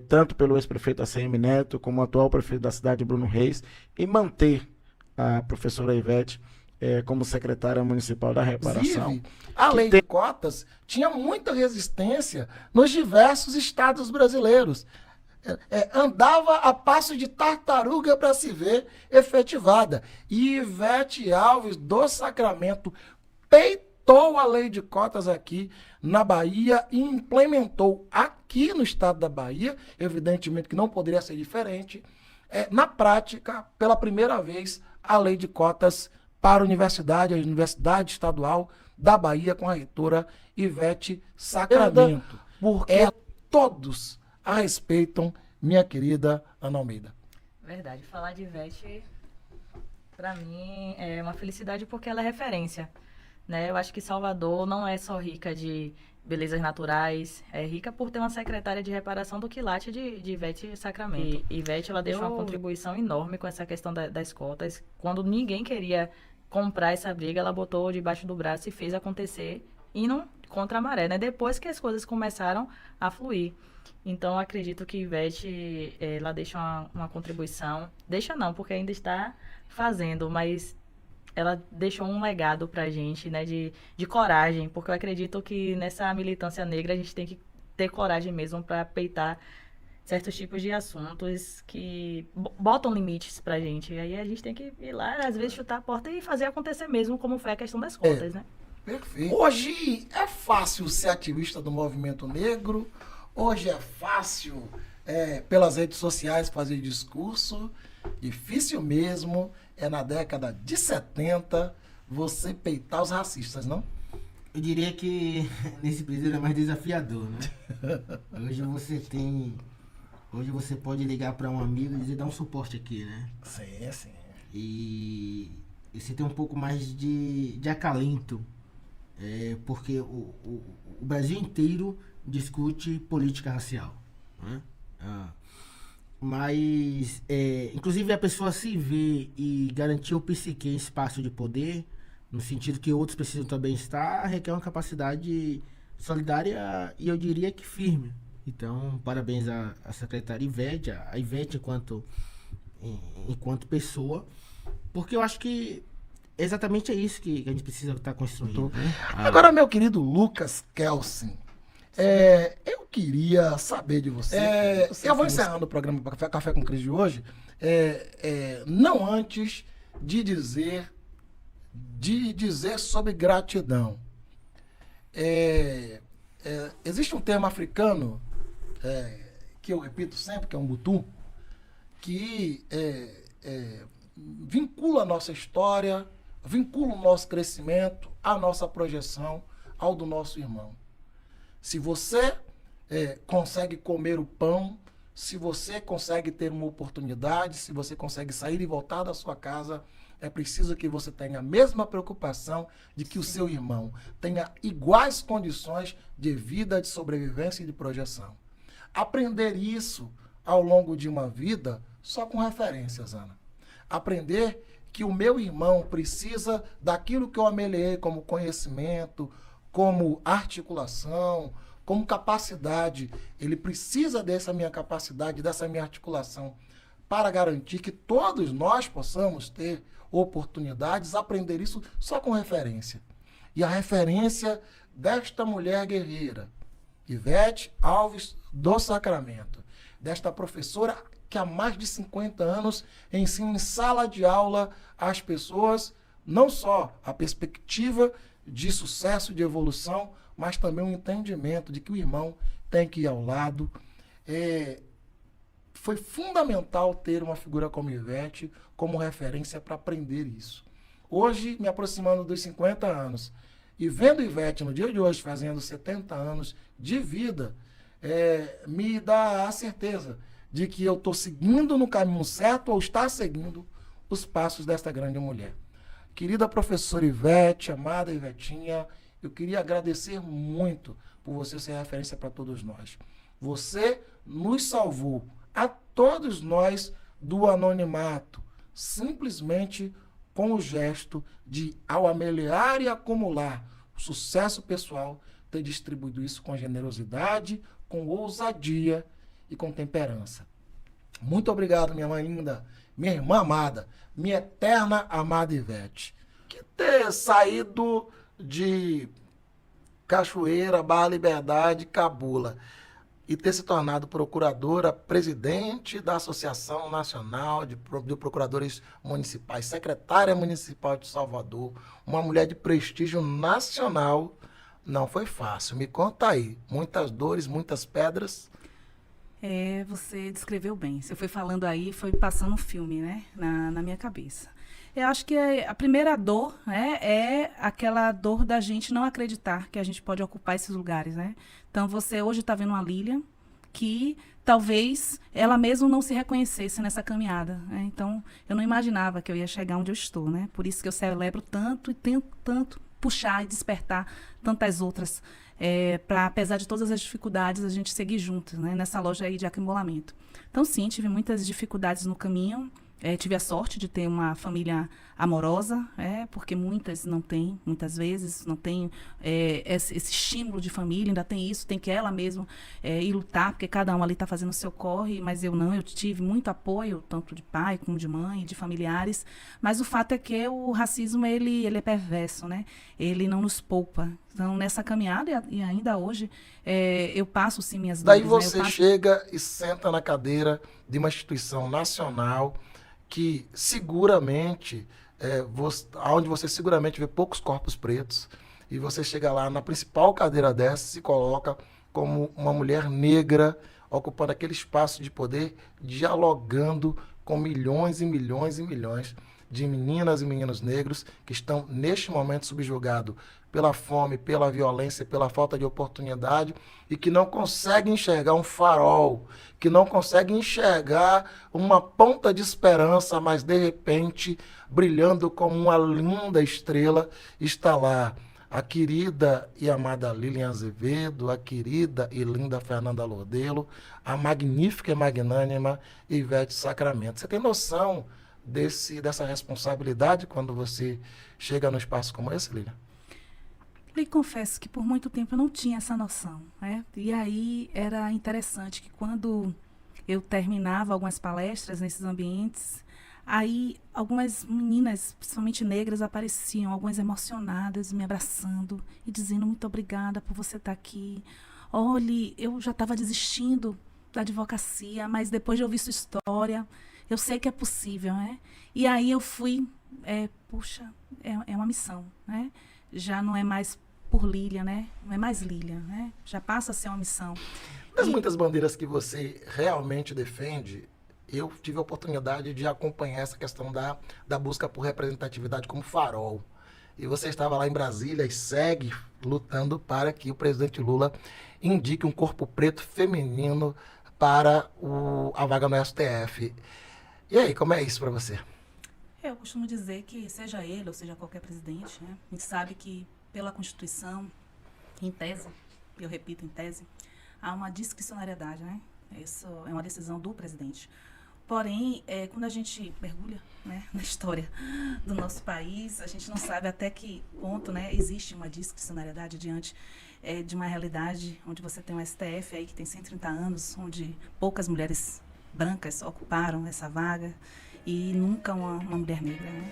tanto pelo ex-prefeito ACM Neto como o atual prefeito da cidade, Bruno Reis, em manter a professora Ivete como secretária municipal da reparação. Inclusive, a lei de cotas tinha muita resistência nos diversos estados brasileiros. Andava a passo de tartaruga para se ver efetivada. E Ivete Alves do Sacramento peitou a lei de cotas aqui na Bahia e implementou aqui no estado da Bahia, evidentemente que não poderia ser diferente, na prática, pela primeira vez, a lei de cotas para a Universidade Estadual da Bahia, com a reitora Ivete Sacramento. Porque todos a respeitam, minha querida Ana Almeida. Verdade, falar de Ivete, para mim, é uma felicidade porque ela é referência, né? Eu acho que Salvador não é só rica de belezas naturais, é rica por ter uma secretária de reparação do quilate de Ivete Sacramento. E Ivete, ela deixou uma contribuição enorme com essa questão das cotas. Quando ninguém queria comprar essa briga, ela botou debaixo do braço e fez acontecer, indo contra a maré, né? Depois que as coisas começaram a fluir. Então, eu acredito que Ivete, ela deixa uma contribuição. Deixa não, porque ainda está fazendo, mas ela deixou um legado pra gente, né, de coragem, porque eu acredito que nessa militância negra a gente tem que ter coragem mesmo para peitar certos tipos de assuntos que botam limites pra gente. E aí a gente tem que ir lá, às vezes, chutar a porta e fazer acontecer mesmo, como foi a questão das cotas, né? Perfeito. Hoje é fácil ser ativista do movimento negro, hoje é fácil, pelas redes sociais, fazer discurso. Difícil mesmo é na década de 70 você peitar os racistas, não? Eu diria que nesse período é mais desafiador, né? Hoje você pode ligar para um amigo e dizer, dá um suporte aqui, né? Sim, sim. E você tem um pouco mais de acalento, porque o Brasil inteiro discute política racial, né? Mas, inclusive, a pessoa se vê e garantir o psique em espaço de poder, no sentido que outros precisam também estar, requer uma capacidade solidária e eu diria que firme. Então, parabéns à secretária Ivete, a Ivete enquanto pessoa, porque eu acho que exatamente é isso que a gente precisa estar construindo. Né? Agora, meu querido Lucas Kelsen, eu queria saber de você. Eu vou encerrando o programa Café com Cris de hoje, não antes de dizer sobre gratidão. Existe um termo africano que eu repito sempre, que é um butu, que vincula a nossa história, vincula o nosso crescimento, a nossa projeção ao do nosso irmão. Se você consegue comer o pão, se você consegue ter uma oportunidade, se você consegue sair e voltar da sua casa, é preciso que você tenha a mesma preocupação de que o seu irmão tenha iguais condições de vida, de sobrevivência e de projeção. Aprender isso ao longo de uma vida só com referências, Ana. Aprender que o meu irmão precisa daquilo que eu ameliei como conhecimento, como articulação, como capacidade. Ele precisa dessa minha capacidade, dessa minha articulação, para garantir que todos nós possamos ter oportunidades, aprender isso só com referência. E a referência desta mulher guerreira, Ivete Alves do Sacramento, desta professora que há mais de 50 anos ensina em sala de aula às pessoas, não só a perspectiva de sucesso, de evolução, mas também o entendimento de que o irmão tem que ir ao lado. foi fundamental ter uma figura como Ivete como referência para aprender isso. Hoje, me aproximando dos 50 anos, e vendo Ivete no dia de hoje fazendo 70 anos de vida, me dá a certeza de que eu estou seguindo no caminho certo ou está seguindo os passos desta grande mulher. Querida professora Ivete, amada Ivetinha, eu queria agradecer muito por você ser referência para todos nós. Você nos salvou, a todos nós, do anonimato, simplesmente com o gesto de, ao ameliar e acumular o sucesso pessoal, ter distribuído isso com generosidade, com ousadia e com temperança. Muito obrigado, minha mãe linda, minha irmã amada, minha eterna amada Ivete. Que ter saído de Cachoeira, Barra Liberdade, Cabula, e ter se tornado procuradora, presidente da Associação Nacional de Procuradores Municipais, secretária municipal de Salvador, uma mulher de prestígio nacional, não foi fácil. Me conta aí, muitas dores, muitas pedras. Você descreveu bem. Você foi falando aí, foi passando um filme, né, na minha cabeça. Eu acho que a primeira dor, né, é aquela dor da gente não acreditar que a gente pode ocupar esses lugares, né? Então, você hoje está vendo uma Lília que talvez ela mesma não se reconhecesse nessa caminhada, né? Então, eu não imaginava que eu ia chegar onde eu estou, né? Por isso que eu celebro tanto e tento tanto puxar e despertar tantas outras, para, apesar de todas as dificuldades, a gente seguir juntos, né, nessa loja aí de acumulamento. Então, sim, tive muitas dificuldades no caminho. Tive a sorte de ter uma família amorosa, porque muitas não têm, muitas vezes não tem esse estímulo de família, ainda tem isso, tem que ela mesma ir lutar, porque cada um ali está fazendo o seu corre, mas eu não, eu tive muito apoio, tanto de pai como de mãe, de familiares, mas o fato é que o racismo, ele é perverso, né? Ele não nos poupa. Então, nessa caminhada, e ainda hoje, eu passo sim minhas dores. Daí você chega e senta na cadeira de uma instituição nacional, que seguramente, onde você seguramente vê poucos corpos pretos, e você chega lá na principal cadeira dessa, se coloca como uma mulher negra, ocupando aquele espaço de poder, dialogando com milhões e milhões e milhões de meninas e meninos negros que estão neste momento subjugados pela fome, pela violência, pela falta de oportunidade, e que não conseguem enxergar um farol, que não conseguem enxergar uma ponta de esperança, mas de repente, brilhando como uma linda estrela, está lá a querida e amada Lilian Azevedo, a querida e linda Fernanda Lordelo, a magnífica e magnânima Ivete Sacramento. Você tem noção dessa responsabilidade quando você chega num espaço como esse, Lilian? Lhe confesso que por muito tempo eu não tinha essa noção, né? E aí era interessante que quando eu terminava algumas palestras nesses ambientes, aí algumas meninas, principalmente negras, apareciam, algumas emocionadas, me abraçando e dizendo muito obrigada por você estar aqui. Olhe, eu já estava desistindo da advocacia, mas depois de ouvir sua história, eu sei que é possível, né? E aí eu fui, puxa, é uma missão, né? Já não é mais por Lília, né? Não é mais Lília, né? Já passa a ser uma missão. Das muitas bandeiras que você realmente defende, eu tive a oportunidade de acompanhar essa questão da busca por representatividade como farol. E você estava lá em Brasília e segue lutando para que o presidente Lula indique um corpo preto feminino para a vaga no STF. E aí, como é isso para você? Eu costumo dizer que seja ele ou seja qualquer presidente, né? A gente sabe que pela Constituição, em tese, eu repito, em tese, há uma discricionariedade, né? Isso é uma decisão do presidente. Porém, quando a gente mergulha, né, na história do nosso país, a gente não sabe até que ponto, né, existe uma discricionariedade diante de uma realidade onde você tem um STF aí que tem 130 anos, onde poucas mulheres brancas ocuparam essa vaga e nunca uma mulher negra, né?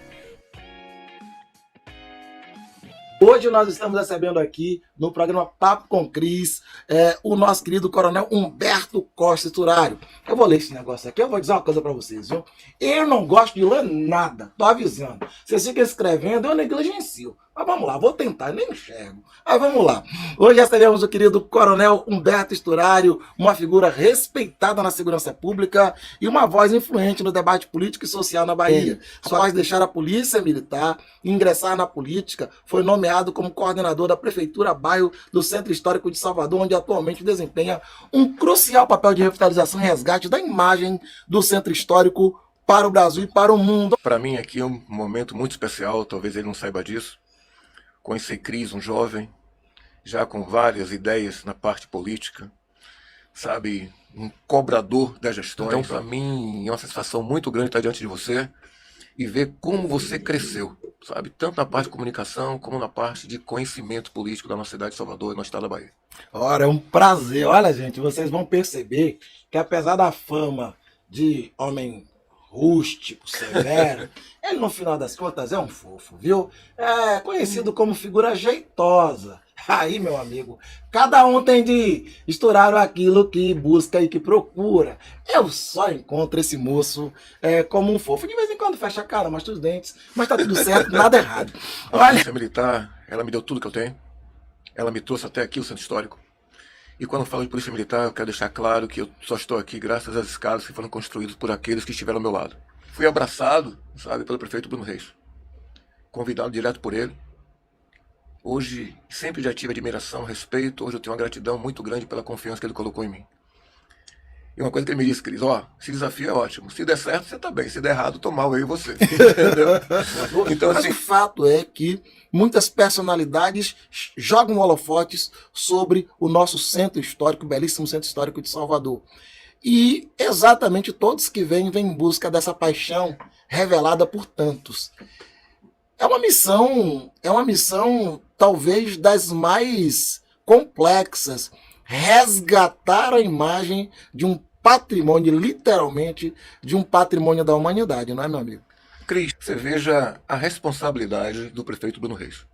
Hoje nós estamos recebendo aqui no programa Papo com Cris o nosso querido coronel Humberto Costa Turário. Eu vou ler esse negócio aqui, eu vou dizer uma coisa para vocês, viu? Eu não gosto de ler nada, tô avisando. Vocês ficam escrevendo, eu negligencio. Mas vamos lá, vou tentar, nem enxergo. Mas vamos lá. Hoje recebemos o querido Coronel Humberto Sturário, uma figura respeitada na segurança pública e uma voz influente no debate político e social na Bahia. Após deixar a polícia militar e ingressar na política, foi nomeado como coordenador da Prefeitura Bairro do Centro Histórico de Salvador, onde atualmente desempenha um crucial papel de revitalização e resgate da imagem do Centro Histórico para o Brasil e para o mundo. Para mim aqui é um momento muito especial, talvez ele não saiba disso. Conheci Cris, um jovem, já com várias ideias na parte política, sabe, um cobrador das gestões. Então, para mim, é uma satisfação muito grande estar diante de você e ver como você cresceu, sabe, tanto na parte de comunicação como na parte de conhecimento político da nossa cidade de Salvador e no estado da Bahia. Ora, é um prazer. Olha, gente, vocês vão perceber que apesar da fama de homem rústico, severo, ele no final das contas é um fofo, viu? É conhecido como figura jeitosa. Aí, meu amigo, cada um tem de estourar aquilo que busca e que procura. Eu só encontro esse moço como um fofo. De vez em quando fecha a cara, mostra os dentes, mas tá tudo certo, nada errado. A polícia militar, ela me deu tudo que eu tenho. Ela me trouxe até aqui o Centro Histórico. E quando eu falo de polícia militar, eu quero deixar claro que eu só estou aqui graças às escadas que foram construídas por aqueles que estiveram ao meu lado. Fui abraçado, sabe, pelo prefeito Bruno Reis. Convidado direto por ele. Hoje, sempre já tive admiração, respeito. Hoje eu tenho uma gratidão muito grande pela confiança que ele colocou em mim. E uma coisa que ele me disse, Cris, esse desafio é ótimo. Se der certo, você tá bem. Se der errado, tô mal, eu e você. Entendeu? Então, mas assim, o fato é que muitas personalidades jogam holofotes sobre o nosso centro histórico, o belíssimo centro histórico de Salvador. E exatamente todos que vêm em busca dessa paixão revelada por tantos. É uma missão talvez das mais complexas, resgatar a imagem de um patrimônio, literalmente, de um patrimônio da humanidade, não é, meu amigo? Cris, você veja a responsabilidade do prefeito Bruno Reis.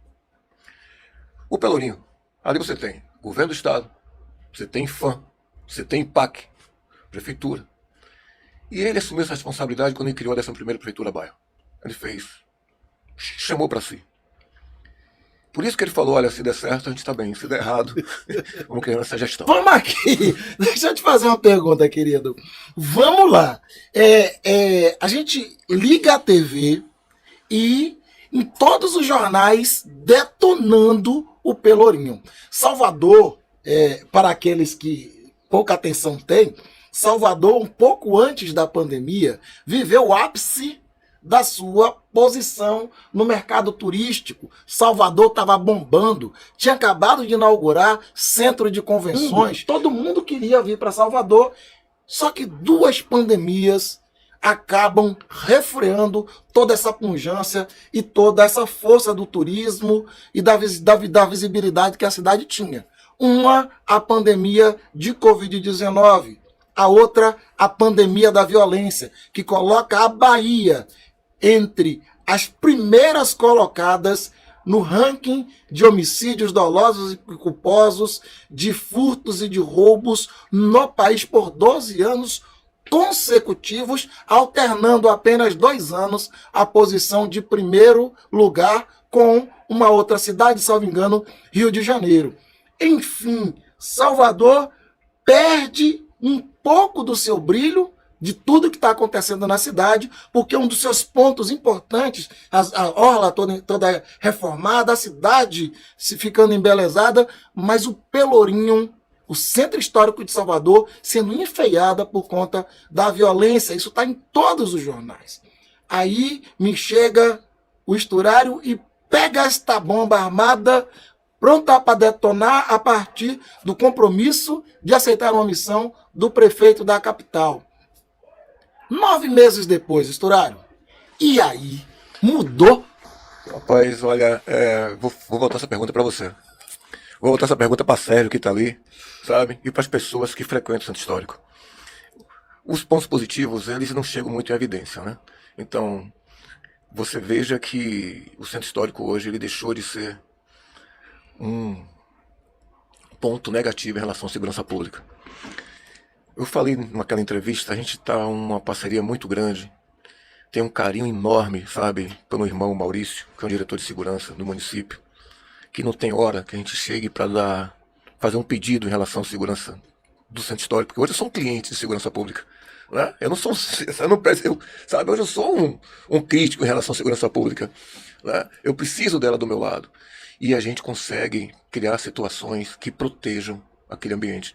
O Pelourinho, ali você tem governo do estado, você tem FAM, você tem PAC, prefeitura. E ele assumiu essa responsabilidade quando ele criou a 11ª Prefeitura Bairro. Ele fez, chamou para si. Por isso que ele falou, olha, se der certo, a gente tá bem. Se der errado, vamos criar essa gestão. Vamos aqui. Deixa eu te fazer uma pergunta, querido. Vamos lá. A gente liga a TV e em todos os jornais detonando o Pelourinho. Salvador, para aqueles que pouca atenção têm, Salvador, um pouco antes da pandemia, viveu o ápice da sua posição no mercado turístico. Salvador estava bombando, tinha acabado de inaugurar centro de convenções, todo mundo queria vir para Salvador, só que 2 pandemias acabam refreando toda essa pujança e toda essa força do turismo e da visibilidade que a cidade tinha. Uma, a pandemia de Covid-19, a outra, a pandemia da violência, que coloca a Bahia entre as primeiras colocadas no ranking de homicídios dolosos e culposos, de furtos e de roubos no país por 12 anos consecutivos, alternando apenas 2 anos a posição de primeiro lugar com uma outra cidade, salvo engano, Rio de Janeiro. Enfim, Salvador perde um pouco do seu brilho, de tudo que está acontecendo na cidade, porque um dos seus pontos importantes, a orla toda reformada, a cidade se ficando embelezada, mas o Pelourinho, o centro histórico de Salvador, sendo enfeiada por conta da violência. Isso está em todos os jornais. Aí me chega o Sturário e pega esta bomba armada, pronta para detonar a partir do compromisso de aceitar uma missão do prefeito da capital. 9 meses depois, Sturário. E aí? Mudou? Rapaz, olha, vou voltar essa pergunta para você. Vou voltar essa pergunta para Sérgio, que está ali, sabe? E para as pessoas que frequentam o Centro Histórico. Os pontos positivos, eles não chegam muito em evidência, né? Então, você veja que o Centro Histórico hoje, ele deixou de ser um ponto negativo em relação à segurança pública. Eu falei naquela entrevista, a gente está uma parceria muito grande tenho um carinho enorme, sabe, pelo irmão Maurício, que é o diretor de segurança do município, que não tem hora que a gente chegue para fazer um pedido em relação à segurança do centro histórico, porque hoje eu sou um cliente de segurança pública. Né? Eu não sou, sabe, hoje eu sou um crítico em relação à segurança pública. Né? Eu preciso dela do meu lado. E a gente consegue criar situações que protejam aquele ambiente.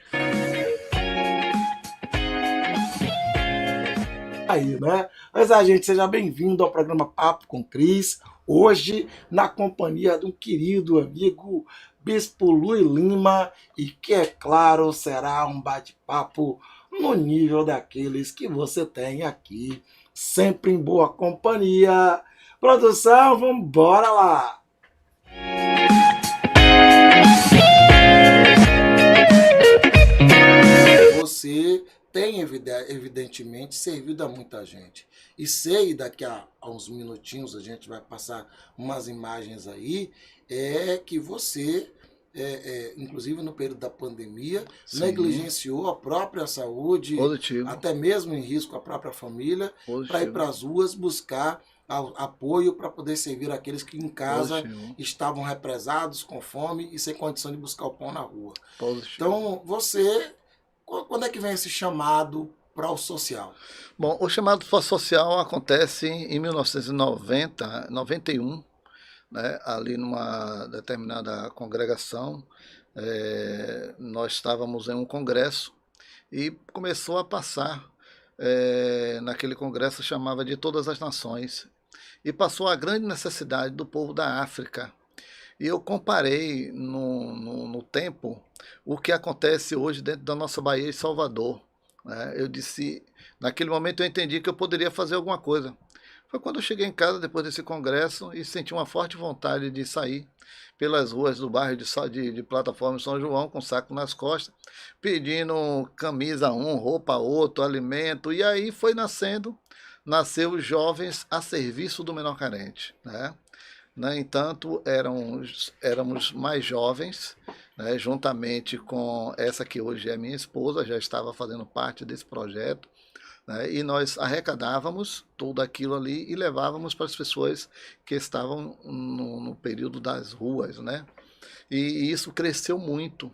Aí, né? Mas a gente, seja bem-vindo ao programa Papo com Cris. Hoje, na companhia de um querido amigo, Bispo Luiz Lima, e que, é claro, será um bate-papo no nível daqueles que você tem aqui, sempre em boa companhia. Produção, vamos embora lá! Você tem, evidentemente, servido a muita gente. E sei, daqui a uns minutinhos a gente vai passar umas imagens aí, que você, inclusive no período da pandemia, Sim. negligenciou a própria saúde, Positivo. até mesmo em risco a própria família, para ir para as ruas buscar apoio para poder servir aqueles que em casa Positivo. estavam represados, com fome e sem condição de buscar o pão na rua. Positivo. Então, você, quando é que vem esse chamado para o social? Bom, o chamado para o social acontece em 1990, 91, né, ali numa determinada congregação. Nós estávamos em um congresso e começou a passar, naquele congresso chamava de Todas as Nações, e passou a grande necessidade do povo da África. E eu comparei no tempo o que acontece hoje dentro da nossa Bahia de Salvador. Né? Eu disse, naquele momento eu entendi que eu poderia fazer alguma coisa. Foi quando eu cheguei em casa depois desse congresso e senti uma forte vontade de sair pelas ruas do bairro de Plataforma de São João com saco nas costas, pedindo camisa um, roupa outro, alimento. E aí foi nasceu os Jovens a Serviço do Menor Carente. Né? No entanto, éramos mais jovens, né, juntamente com essa que hoje é minha esposa, já estava fazendo parte desse projeto, né, e nós arrecadávamos tudo aquilo ali e levávamos para as pessoas que estavam no período das ruas. Né? E isso cresceu muito,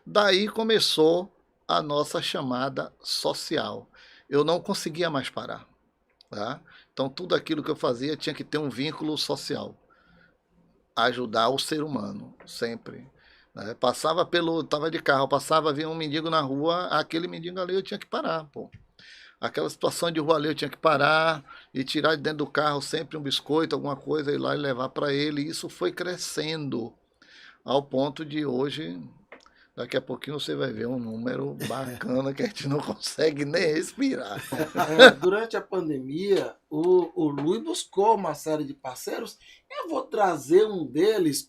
Daí começou a nossa chamada social. Eu não conseguia mais parar. Tá? Então, tudo aquilo que eu fazia tinha que ter um vínculo social. Ajudar o ser humano, sempre. Né? Estava de carro, via um mendigo na rua, aquele mendigo ali eu tinha que parar, pô. Aquela situação de rua ali eu tinha que parar e tirar de dentro do carro sempre um biscoito, alguma coisa, ir lá e levar para ele. E isso foi crescendo ao ponto de hoje... Daqui a pouquinho você vai ver um número bacana que a gente não consegue nem respirar. Durante a pandemia, o Luiz buscou uma série de parceiros. Eu vou trazer um deles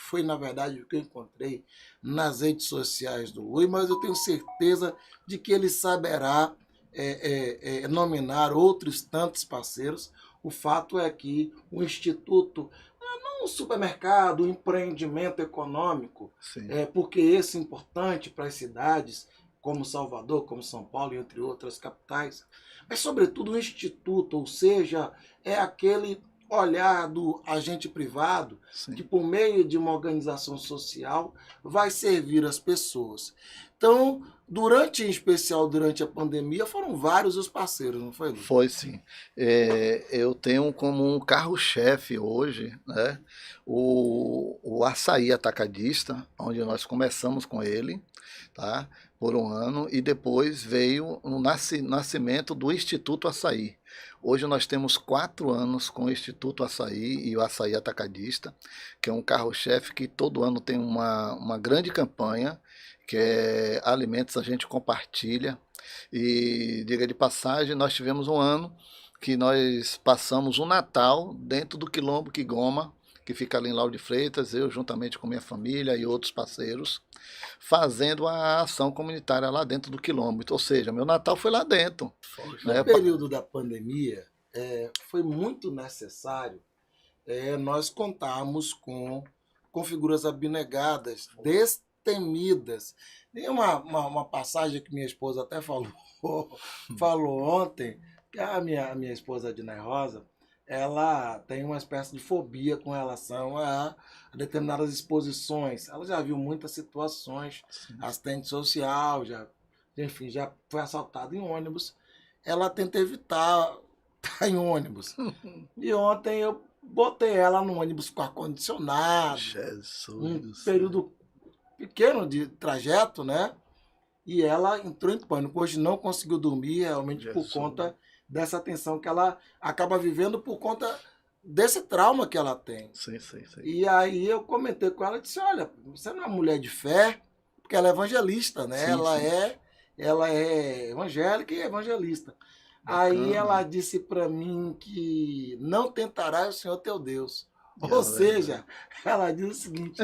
foi, na verdade, o que eu encontrei nas redes sociais do Luiz, mas eu tenho certeza de que ele saberá nominar outros tantos parceiros. O fato é que o Instituto... um supermercado, um empreendimento econômico, porque esse é importante para as cidades como Salvador, como São Paulo, entre outras capitais, mas sobretudo um instituto, ou seja, é aquele olhar do agente privado que por meio de uma organização social vai servir as pessoas. Então, em especial durante a pandemia, foram vários os parceiros, não foi, Luiz? Foi sim. Eu tenho como um carro-chefe hoje, né, o Açaí Atacadista, onde nós começamos com ele, tá, por um ano, e depois veio o nascimento do Instituto Açaí. Hoje nós temos 4 anos com o Instituto Açaí e o Açaí Atacadista, que é um carro-chefe que todo ano tem uma grande campanha, que é alimentos a gente compartilha. E, diga de passagem, nós tivemos um ano que nós passamos o Natal dentro do Quilombo Quigoma, que fica ali em Lauro de Freitas, eu juntamente com minha família e outros parceiros, fazendo a ação comunitária lá dentro do Quilombo. Ou seja, meu Natal foi lá dentro. No período da pandemia, foi muito necessário nós contarmos com figuras abnegadas temidas. Tem uma passagem que minha esposa até falou ontem, que a minha esposa, Dina Rosa, ela tem uma espécie de fobia com relação a determinadas exposições. Ela já viu muitas situações, assistente social, enfim, já foi assaltada em ônibus. Ela tenta evitar estar em ônibus. E ontem eu botei ela no ônibus com ar-condicionado, um período pequeno de trajeto, né? E ela entrou em pânico. Hoje não conseguiu dormir, realmente por conta dessa tensão que ela acaba vivendo por conta desse trauma que ela tem. Sim. E aí eu comentei com ela e disse, olha, você não é uma mulher de fé, porque ela é evangelista, né? Ela é evangélica e evangelista. Bacana. Aí ela disse para mim que não tentará o Senhor teu Deus. Ou seja, ela diz o seguinte,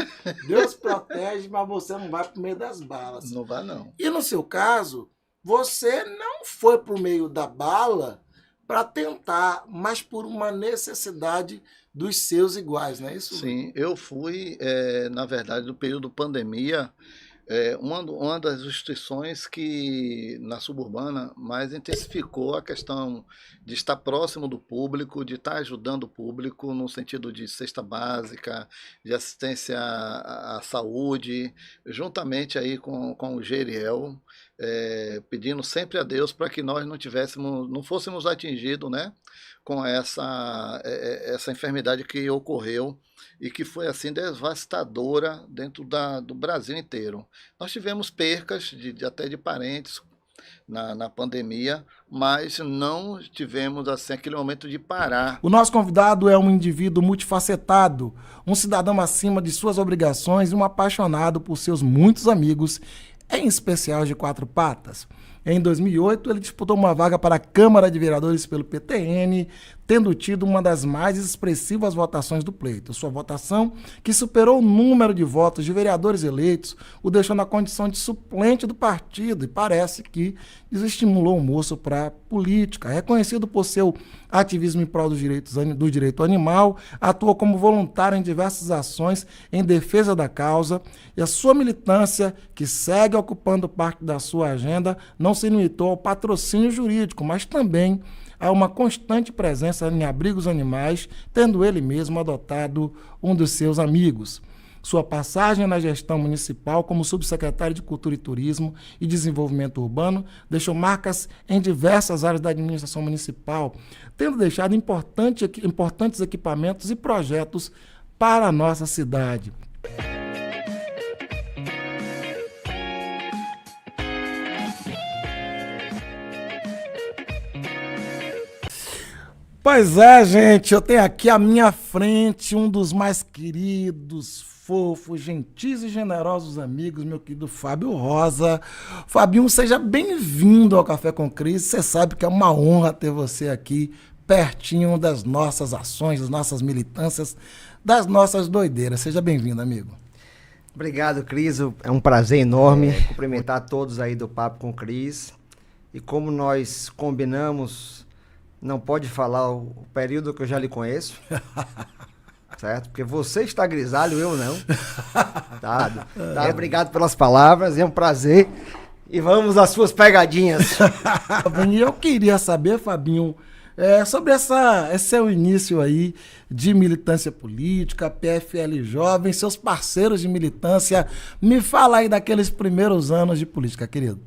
Deus protege, mas você não vai por meio das balas. Não vai, não. E no seu caso, você não foi por meio da bala para tentar, mas por uma necessidade dos seus iguais, não é isso? Sim, eu fui, na verdade, no período pandemia, uma das instituições que na suburbana mais intensificou a questão de estar próximo do público, de estar ajudando o público no sentido de cesta básica, de assistência à saúde, juntamente aí com o Geriel, pedindo sempre a Deus para que nós não fôssemos atingidos, né, com essa enfermidade que ocorreu e que foi assim devastadora dentro do Brasil inteiro. Nós tivemos percas até de parentes na pandemia, mas não tivemos assim aquele momento de parar. O nosso convidado é um indivíduo multifacetado, um cidadão acima de suas obrigações e um apaixonado por seus muitos amigos, em especial de quatro patas. Em 2008, ele disputou uma vaga para a Câmara de Vereadores pelo PTN, tendo tido uma das mais expressivas votações do pleito. Sua votação, que superou o número de votos de vereadores eleitos, o deixou na condição de suplente do partido e parece que desestimulou o moço para a política. Reconhecido por seu ativismo em prol do direito animal, atuou como voluntário em diversas ações em defesa da causa e a sua militância, que segue ocupando parte da sua agenda, não se limitou ao patrocínio jurídico, mas também a uma constante presença em abrigos animais, tendo ele mesmo adotado um dos seus amigos. Sua passagem na gestão municipal como subsecretário de Cultura e Turismo e Desenvolvimento Urbano deixou marcas em diversas áreas da administração municipal, tendo deixado importantes equipamentos e projetos para a nossa cidade. Pois é, gente, eu tenho aqui à minha frente um dos mais queridos, fofos, gentis e generosos amigos, meu querido Fábio Rosa. Fabinho, seja bem-vindo ao Café com Cris. Você sabe que é uma honra ter você aqui pertinho das nossas ações, das nossas militâncias, das nossas doideiras. Seja bem-vindo, amigo. Obrigado, Cris. É um prazer enorme cumprimentar todos aí do Papo com Cris. E como nós combinamos, não pode falar o período que eu já lhe conheço, certo? Porque você está grisalho, eu não. Tá. Obrigado pelas palavras, é um prazer. E vamos às suas pegadinhas. Eu queria saber, Fabinho, sobre esse seu início aí de militância política, PFL Jovem, seus parceiros de militância. Me fala aí daqueles primeiros anos de política, querido.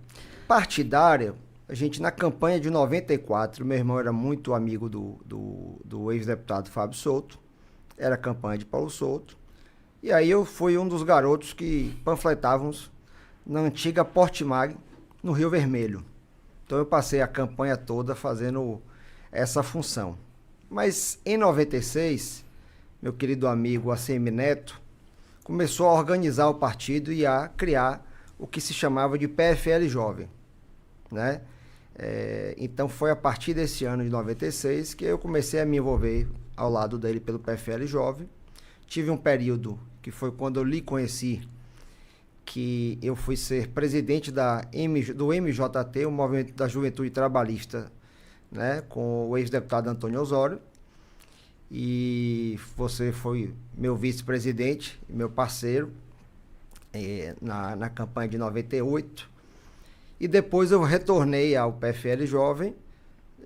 Partidária. A gente, na campanha de 94, meu irmão era muito amigo do ex-deputado Fábio Souto, era a campanha de Paulo Souto, e aí eu fui um dos garotos que panfletávamos na antiga Portimag, no Rio Vermelho. Então eu passei a campanha toda fazendo essa função. Mas em 96, meu querido amigo ACM Neto começou a organizar o partido e a criar o que se chamava de PFL Jovem, né? Então foi a partir desse ano de 96 que eu comecei a me envolver ao lado dele pelo PFL Jovem. Tive um período que foi quando eu lhe conheci, que eu fui ser presidente do MJT, o Movimento da Juventude Trabalhista, né, com o ex-deputado Antônio Osório, e você foi meu vice-presidente, meu parceiro, na campanha de 98. E depois eu retornei ao PFL Jovem,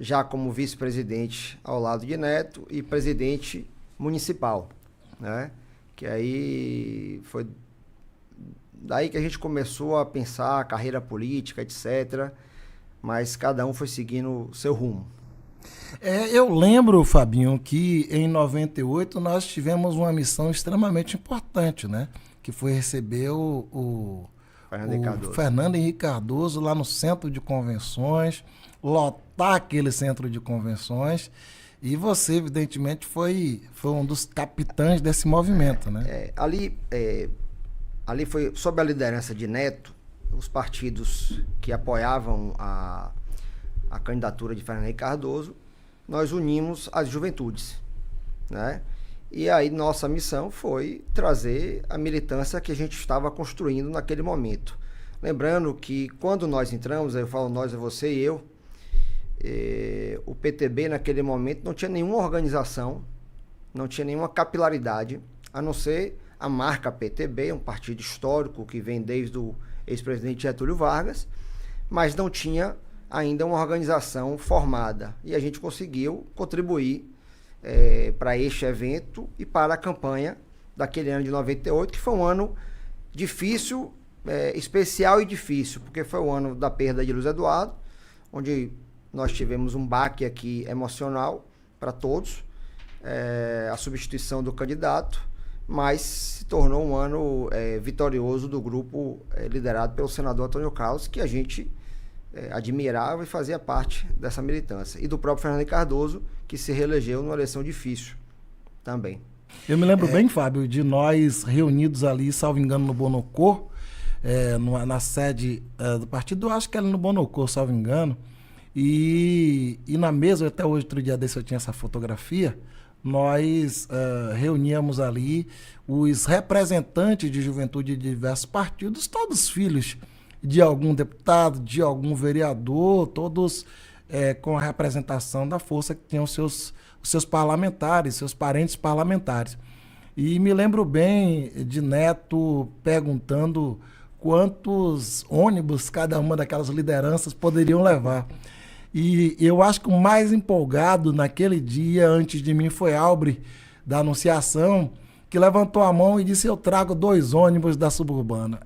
já como vice-presidente ao lado de Neto e presidente municipal, né? Que aí foi daí que a gente começou a pensar a carreira política, etc. Mas cada um foi seguindo o seu rumo. Eu lembro, Fabinho, que em 98 nós tivemos uma missão extremamente importante, né? Que foi receber o Fernando Henrique Cardoso lá no centro de convenções, lotar aquele centro de convenções. E você, evidentemente, foi um dos capitães desse movimento, né? Ali foi, sob a liderança de Neto, os partidos que apoiavam a candidatura de Fernando Henrique Cardoso, nós unimos as juventudes, né? E aí nossa missão foi trazer a militância que a gente estava construindo naquele momento. Lembrando que quando nós entramos, eu falo nós, é você e eu, o PTB naquele momento não tinha nenhuma organização, não tinha nenhuma capilaridade, a não ser a marca PTB, um partido histórico que vem desde o ex-presidente Getúlio Vargas, mas não tinha ainda uma organização formada. E a gente conseguiu contribuir para este evento e para a campanha daquele ano de 98, que foi um ano difícil, especial e difícil, porque foi o ano da perda de Luiz Eduardo, onde nós tivemos um baque aqui emocional para todos, a substituição do candidato, mas se tornou um ano vitorioso do grupo liderado pelo senador Antônio Carlos, que a gente admirava e fazia parte dessa militância. E do próprio Fernando Henrique Cardoso, que se reelegeu numa eleição difícil também. Eu me lembro bem, Fábio, de nós reunidos ali, salvo engano, no Bonocô, na sede do partido, eu acho que era no Bonocô, salvo engano, e na mesa, até hoje, outro dia desse eu tinha essa fotografia, nós reuníamos ali os representantes de juventude de diversos partidos, todos filhos de algum deputado, de algum vereador, todos com a representação da força que tinham os seus parlamentares, seus parentes parlamentares. E me lembro bem de Neto perguntando quantos ônibus cada uma daquelas lideranças poderiam levar. E eu acho que o mais empolgado naquele dia, antes de mim, foi Albre, da Anunciação, que levantou a mão e disse: eu trago 2 ônibus da Suburbana.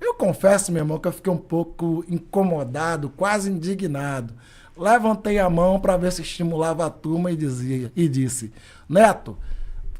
Eu confesso, meu irmão, que eu fiquei um pouco incomodado, quase indignado. Levantei a mão para ver se estimulava a turma e disse: Neto,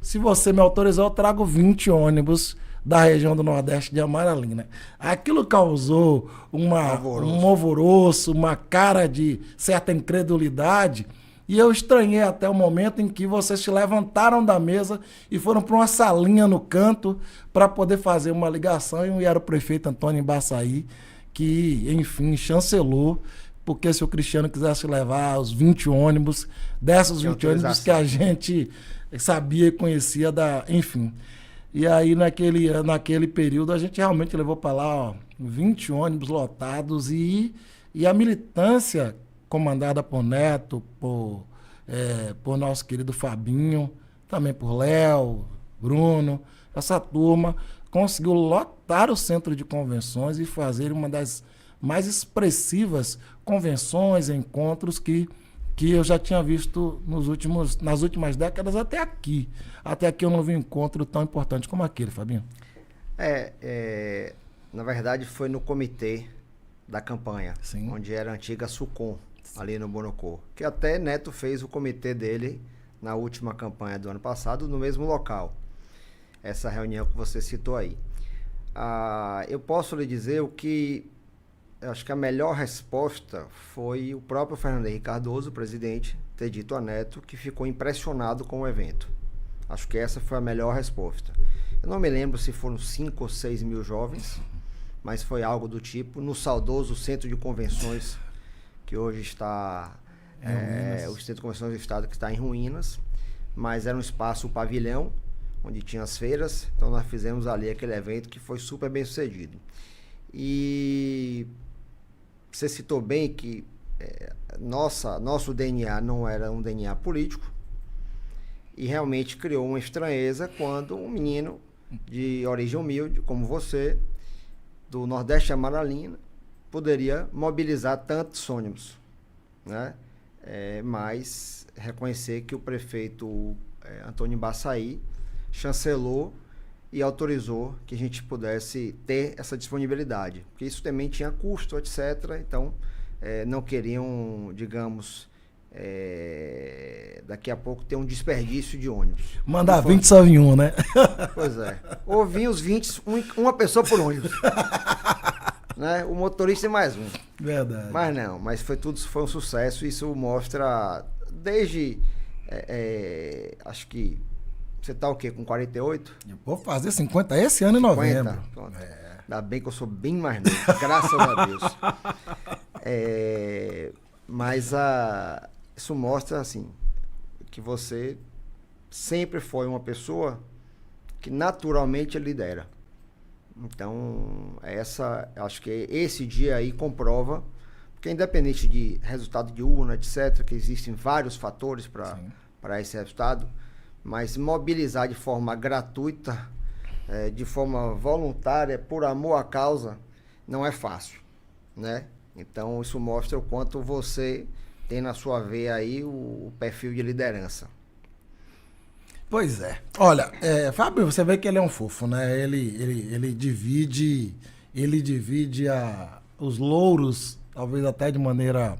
se você me autorizar, eu trago 20 ônibus da região do Nordeste de Amaralina. Aquilo causou um alvoroço, uma cara de certa incredulidade, e eu estranhei até o momento em que vocês se levantaram da mesa e foram para uma salinha no canto para poder fazer uma ligação, e era o prefeito Antônio Embaçaí que, enfim, chancelou, porque se o Cristiano quisesse levar os 20 ônibus, desses 20 ônibus que a gente sabia e conhecia, enfim. E aí, naquele período, a gente realmente levou para lá 20 ônibus lotados, e a militância comandada por Neto, por nosso querido Fabinho, também por Léo, Bruno, essa turma conseguiu lotar o centro de convenções e fazer uma das mais expressivas convenções, encontros que eu já tinha visto nas últimas décadas até aqui. Até aqui eu não vi um encontro tão importante como aquele, Fabinho. Na verdade foi no comitê da campanha, Sim. onde era a antiga Sucom, ali no Bonocô, que até Neto fez o comitê dele na última campanha do ano passado, no mesmo local. Essa reunião que você citou aí. Eu posso lhe dizer o que eu acho que a melhor resposta foi o próprio Fernando Henrique Cardoso, o presidente, ter dito a Neto que ficou impressionado com o evento. Acho que essa foi a melhor resposta. Eu não me lembro se foram 5 ou 6 mil jovens, mas foi algo do tipo, no saudoso Centro de Convenções, que hoje está... o Centro de Convenções do Estado, que está em ruínas, mas era um espaço, o pavilhão, onde tinha as feiras, então nós fizemos ali aquele evento que foi super bem sucedido. E você citou bem que nosso DNA não era um DNA político, e realmente criou uma estranheza quando um menino de origem humilde, como você, do Nordeste Amaralina poderia mobilizar tantos ônibus, né? Mas reconhecer que o prefeito Antônio Baçaí chancelou e autorizou que a gente pudesse ter essa disponibilidade, porque isso também tinha custo, etc. Então, não queriam, digamos, daqui a pouco ter um desperdício de ônibus. Mandar 20 só em um, né? Pois é. Ou vinha os 20, uma pessoa por ônibus. Né? O motorista e mais um. Verdade. Mas não, mas foi um sucesso. Isso mostra desde, acho que você tá o quê? Com 48? Eu vou fazer 50 esse ano em 50? novembro. Pronto. Ainda bem que eu sou bem mais novo, graças a Deus. Mas isso mostra, assim, que você sempre foi uma pessoa que naturalmente lidera. Então, acho que esse dia aí comprova, porque independente de resultado de urna, etc., que existem vários fatores para esse resultado, mas mobilizar de forma gratuita, de forma voluntária, por amor à causa, não é fácil, né? Então, isso mostra o quanto você tem na sua veia aí o perfil de liderança. Pois é. Olha, Fábio, você vê que ele é um fofo, né? Ele divide os louros, talvez até de maneira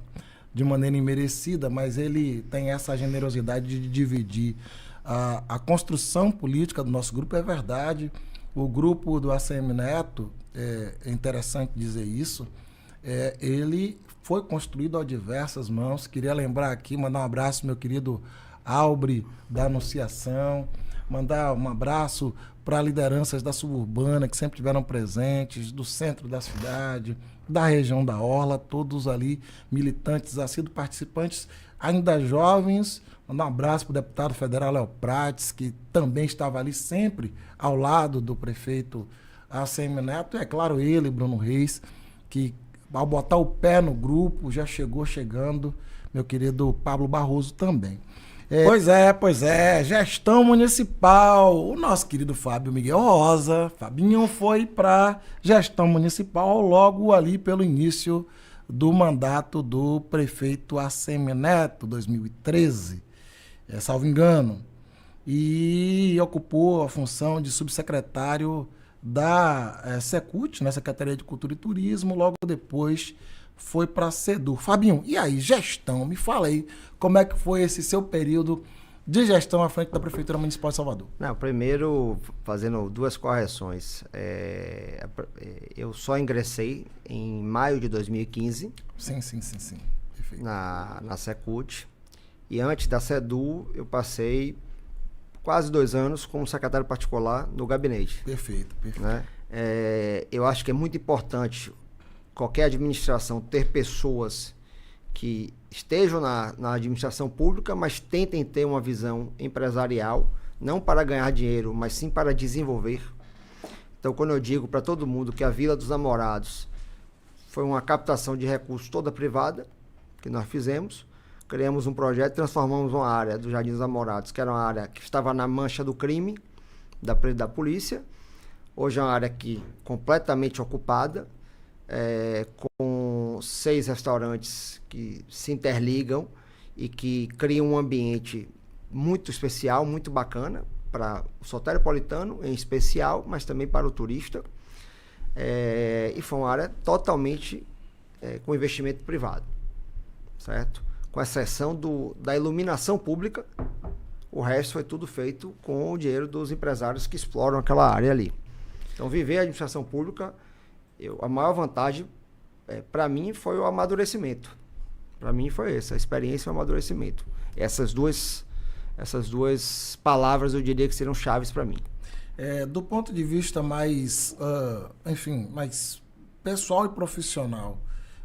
imerecida, mas ele tem essa generosidade de dividir a construção política do nosso grupo. É verdade. O grupo do ACM Neto, é interessante dizer isso, ele foi construído a diversas mãos. Queria lembrar aqui, mandar um abraço ao meu querido Albre da Anunciação, mandar um abraço para lideranças da suburbana que sempre tiveram presentes, do centro da cidade, da região da Orla, todos ali militantes, assíduos participantes, ainda jovens. Mandar um abraço para o deputado federal Léo Prates, que também estava ali sempre ao lado do prefeito ACM Neto, e é claro ele, Bruno Reis, que ao botar o pé no grupo já chegando, meu querido Pablo Barroso também. Pois é, gestão municipal. O nosso querido Fábio Miguel Rosa, Fabinho, foi para gestão municipal logo ali pelo início do mandato do prefeito ACM Neto, 2013, salvo engano, e ocupou a função de subsecretário da Secult, né, Secretaria de Cultura e Turismo. Logo depois foi para a SEDUR. Fabinho, e aí, gestão? Me fala aí, como é que foi esse seu período de gestão à frente da Prefeitura Municipal de Salvador? Não, primeiro, fazendo duas correções. Eu só ingressei em maio de 2015. Sim. Perfeito. Na Secult. E antes da SEDUR, eu passei quase 2 anos como secretário particular no gabinete. Perfeito. Né? Eu acho que é muito importante qualquer administração ter pessoas que estejam na administração pública, mas tentem ter uma visão empresarial, não para ganhar dinheiro, mas sim para desenvolver. Então, quando eu digo para todo mundo que a Vila dos Namorados foi uma captação de recursos toda privada, que nós fizemos, criamos um projeto, transformamos uma área do Jardim dos Namorados, que era uma área que estava na mancha do crime, da polícia. Hoje é uma área completamente ocupada, com 6 restaurantes que se interligam e que criam um ambiente muito especial, muito bacana para o soteropolitano em especial, mas também para o turista. E foi uma área totalmente com investimento privado, certo? Com exceção da iluminação pública, o resto foi tudo feito com o dinheiro dos empresários que exploram aquela área ali. Então, viver a administração pública, a maior vantagem, para mim, foi o amadurecimento. Para mim, foi essa, a experiência e o amadurecimento. Essas duas palavras, eu diria que seriam chaves para mim. Do ponto de vista mais pessoal e profissional,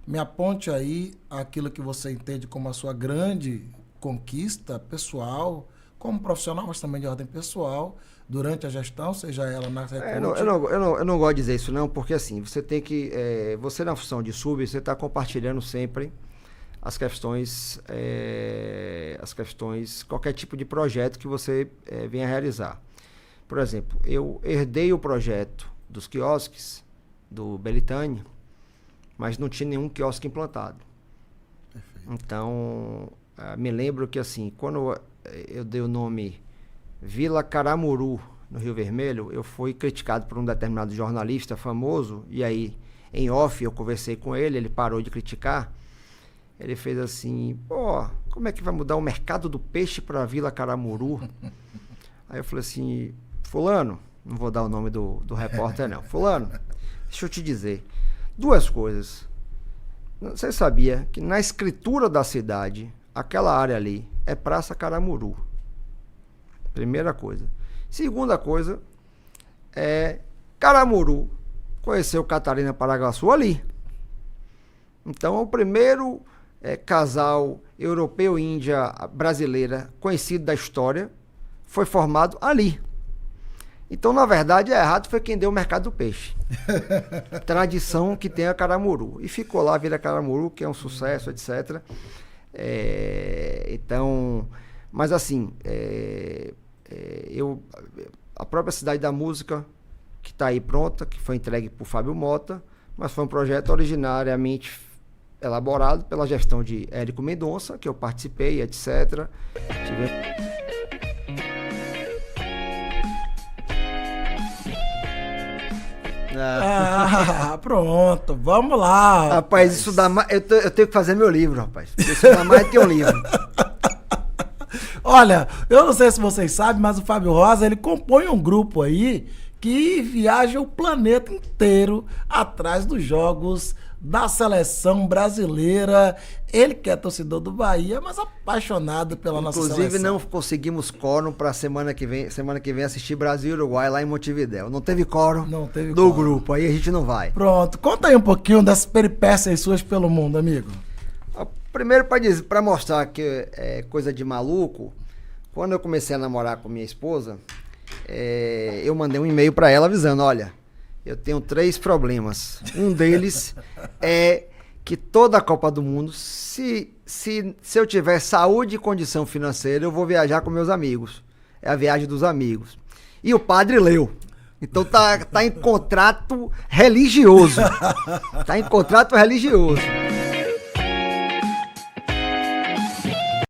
me aponte aí aquilo que você entende como a sua grande conquista pessoal, como profissional, mas também de ordem pessoal, durante a gestão, seja ela na Secult. Eu não gosto de dizer isso não, porque assim, você tem que, você na função de sub, você está compartilhando sempre as questões, qualquer tipo de projeto que você venha realizar. Por exemplo, eu herdei o projeto dos quiosques do Belitani, mas não tinha nenhum quiosque implantado. Então, me lembro que assim, quando eu dei o nome Vila Caramuru, no Rio Vermelho, eu fui criticado por um determinado jornalista famoso, e aí, em off, eu conversei com ele, ele parou de criticar, ele fez assim, pô, como é que vai mudar o mercado do peixe para Vila Caramuru? Aí eu falei assim, fulano, não vou dar o nome do repórter não, fulano, deixa eu te dizer, 2 coisas. Você sabia que na escritura da cidade, aquela área ali é Praça Caramuru? Primeira coisa. Segunda coisa, Caramuru conheceu Catarina Paraguaçu ali. Então, o primeiro casal europeu-índia brasileira conhecido da história foi formado ali. Então, na verdade, errado foi quem deu o mercado do peixe. Tradição que tem a Caramuru. E ficou lá a Vila Caramuru, que é um sucesso, etc. Então, mas assim, a própria Cidade da Música, que está aí pronta, que foi entregue por Fábio Mota, mas foi um projeto originariamente elaborado pela gestão de Érico Mendonça, que eu participei, etc. Pronto, vamos lá. Rapaz, isso dá mais. Eu tenho que fazer meu livro, rapaz. Isso dá mais do que um livro. Olha, eu não sei se vocês sabem, mas o Fábio Rosa, ele compõe um grupo aí que viaja o planeta inteiro atrás dos jogos da seleção brasileira. Ele que é torcedor do Bahia, mas apaixonado pela nossa seleção. Inclusive, não conseguimos quórum para semana que vem assistir Brasil e Uruguai lá em Montevidéu. Não teve quórum do grupo, aí a gente não vai. Pronto, conta aí um pouquinho das peripécias suas pelo mundo, amigo. Primeiro, para mostrar que é coisa de maluco, quando eu comecei a namorar com minha esposa, eu mandei um e-mail para ela avisando, olha, eu tenho 3 problemas. Um deles é que toda a Copa do Mundo, se eu tiver saúde e condição financeira, eu vou viajar com meus amigos. É a viagem dos amigos. E o padre leu. Então tá em contrato religioso. Tá em contrato religioso.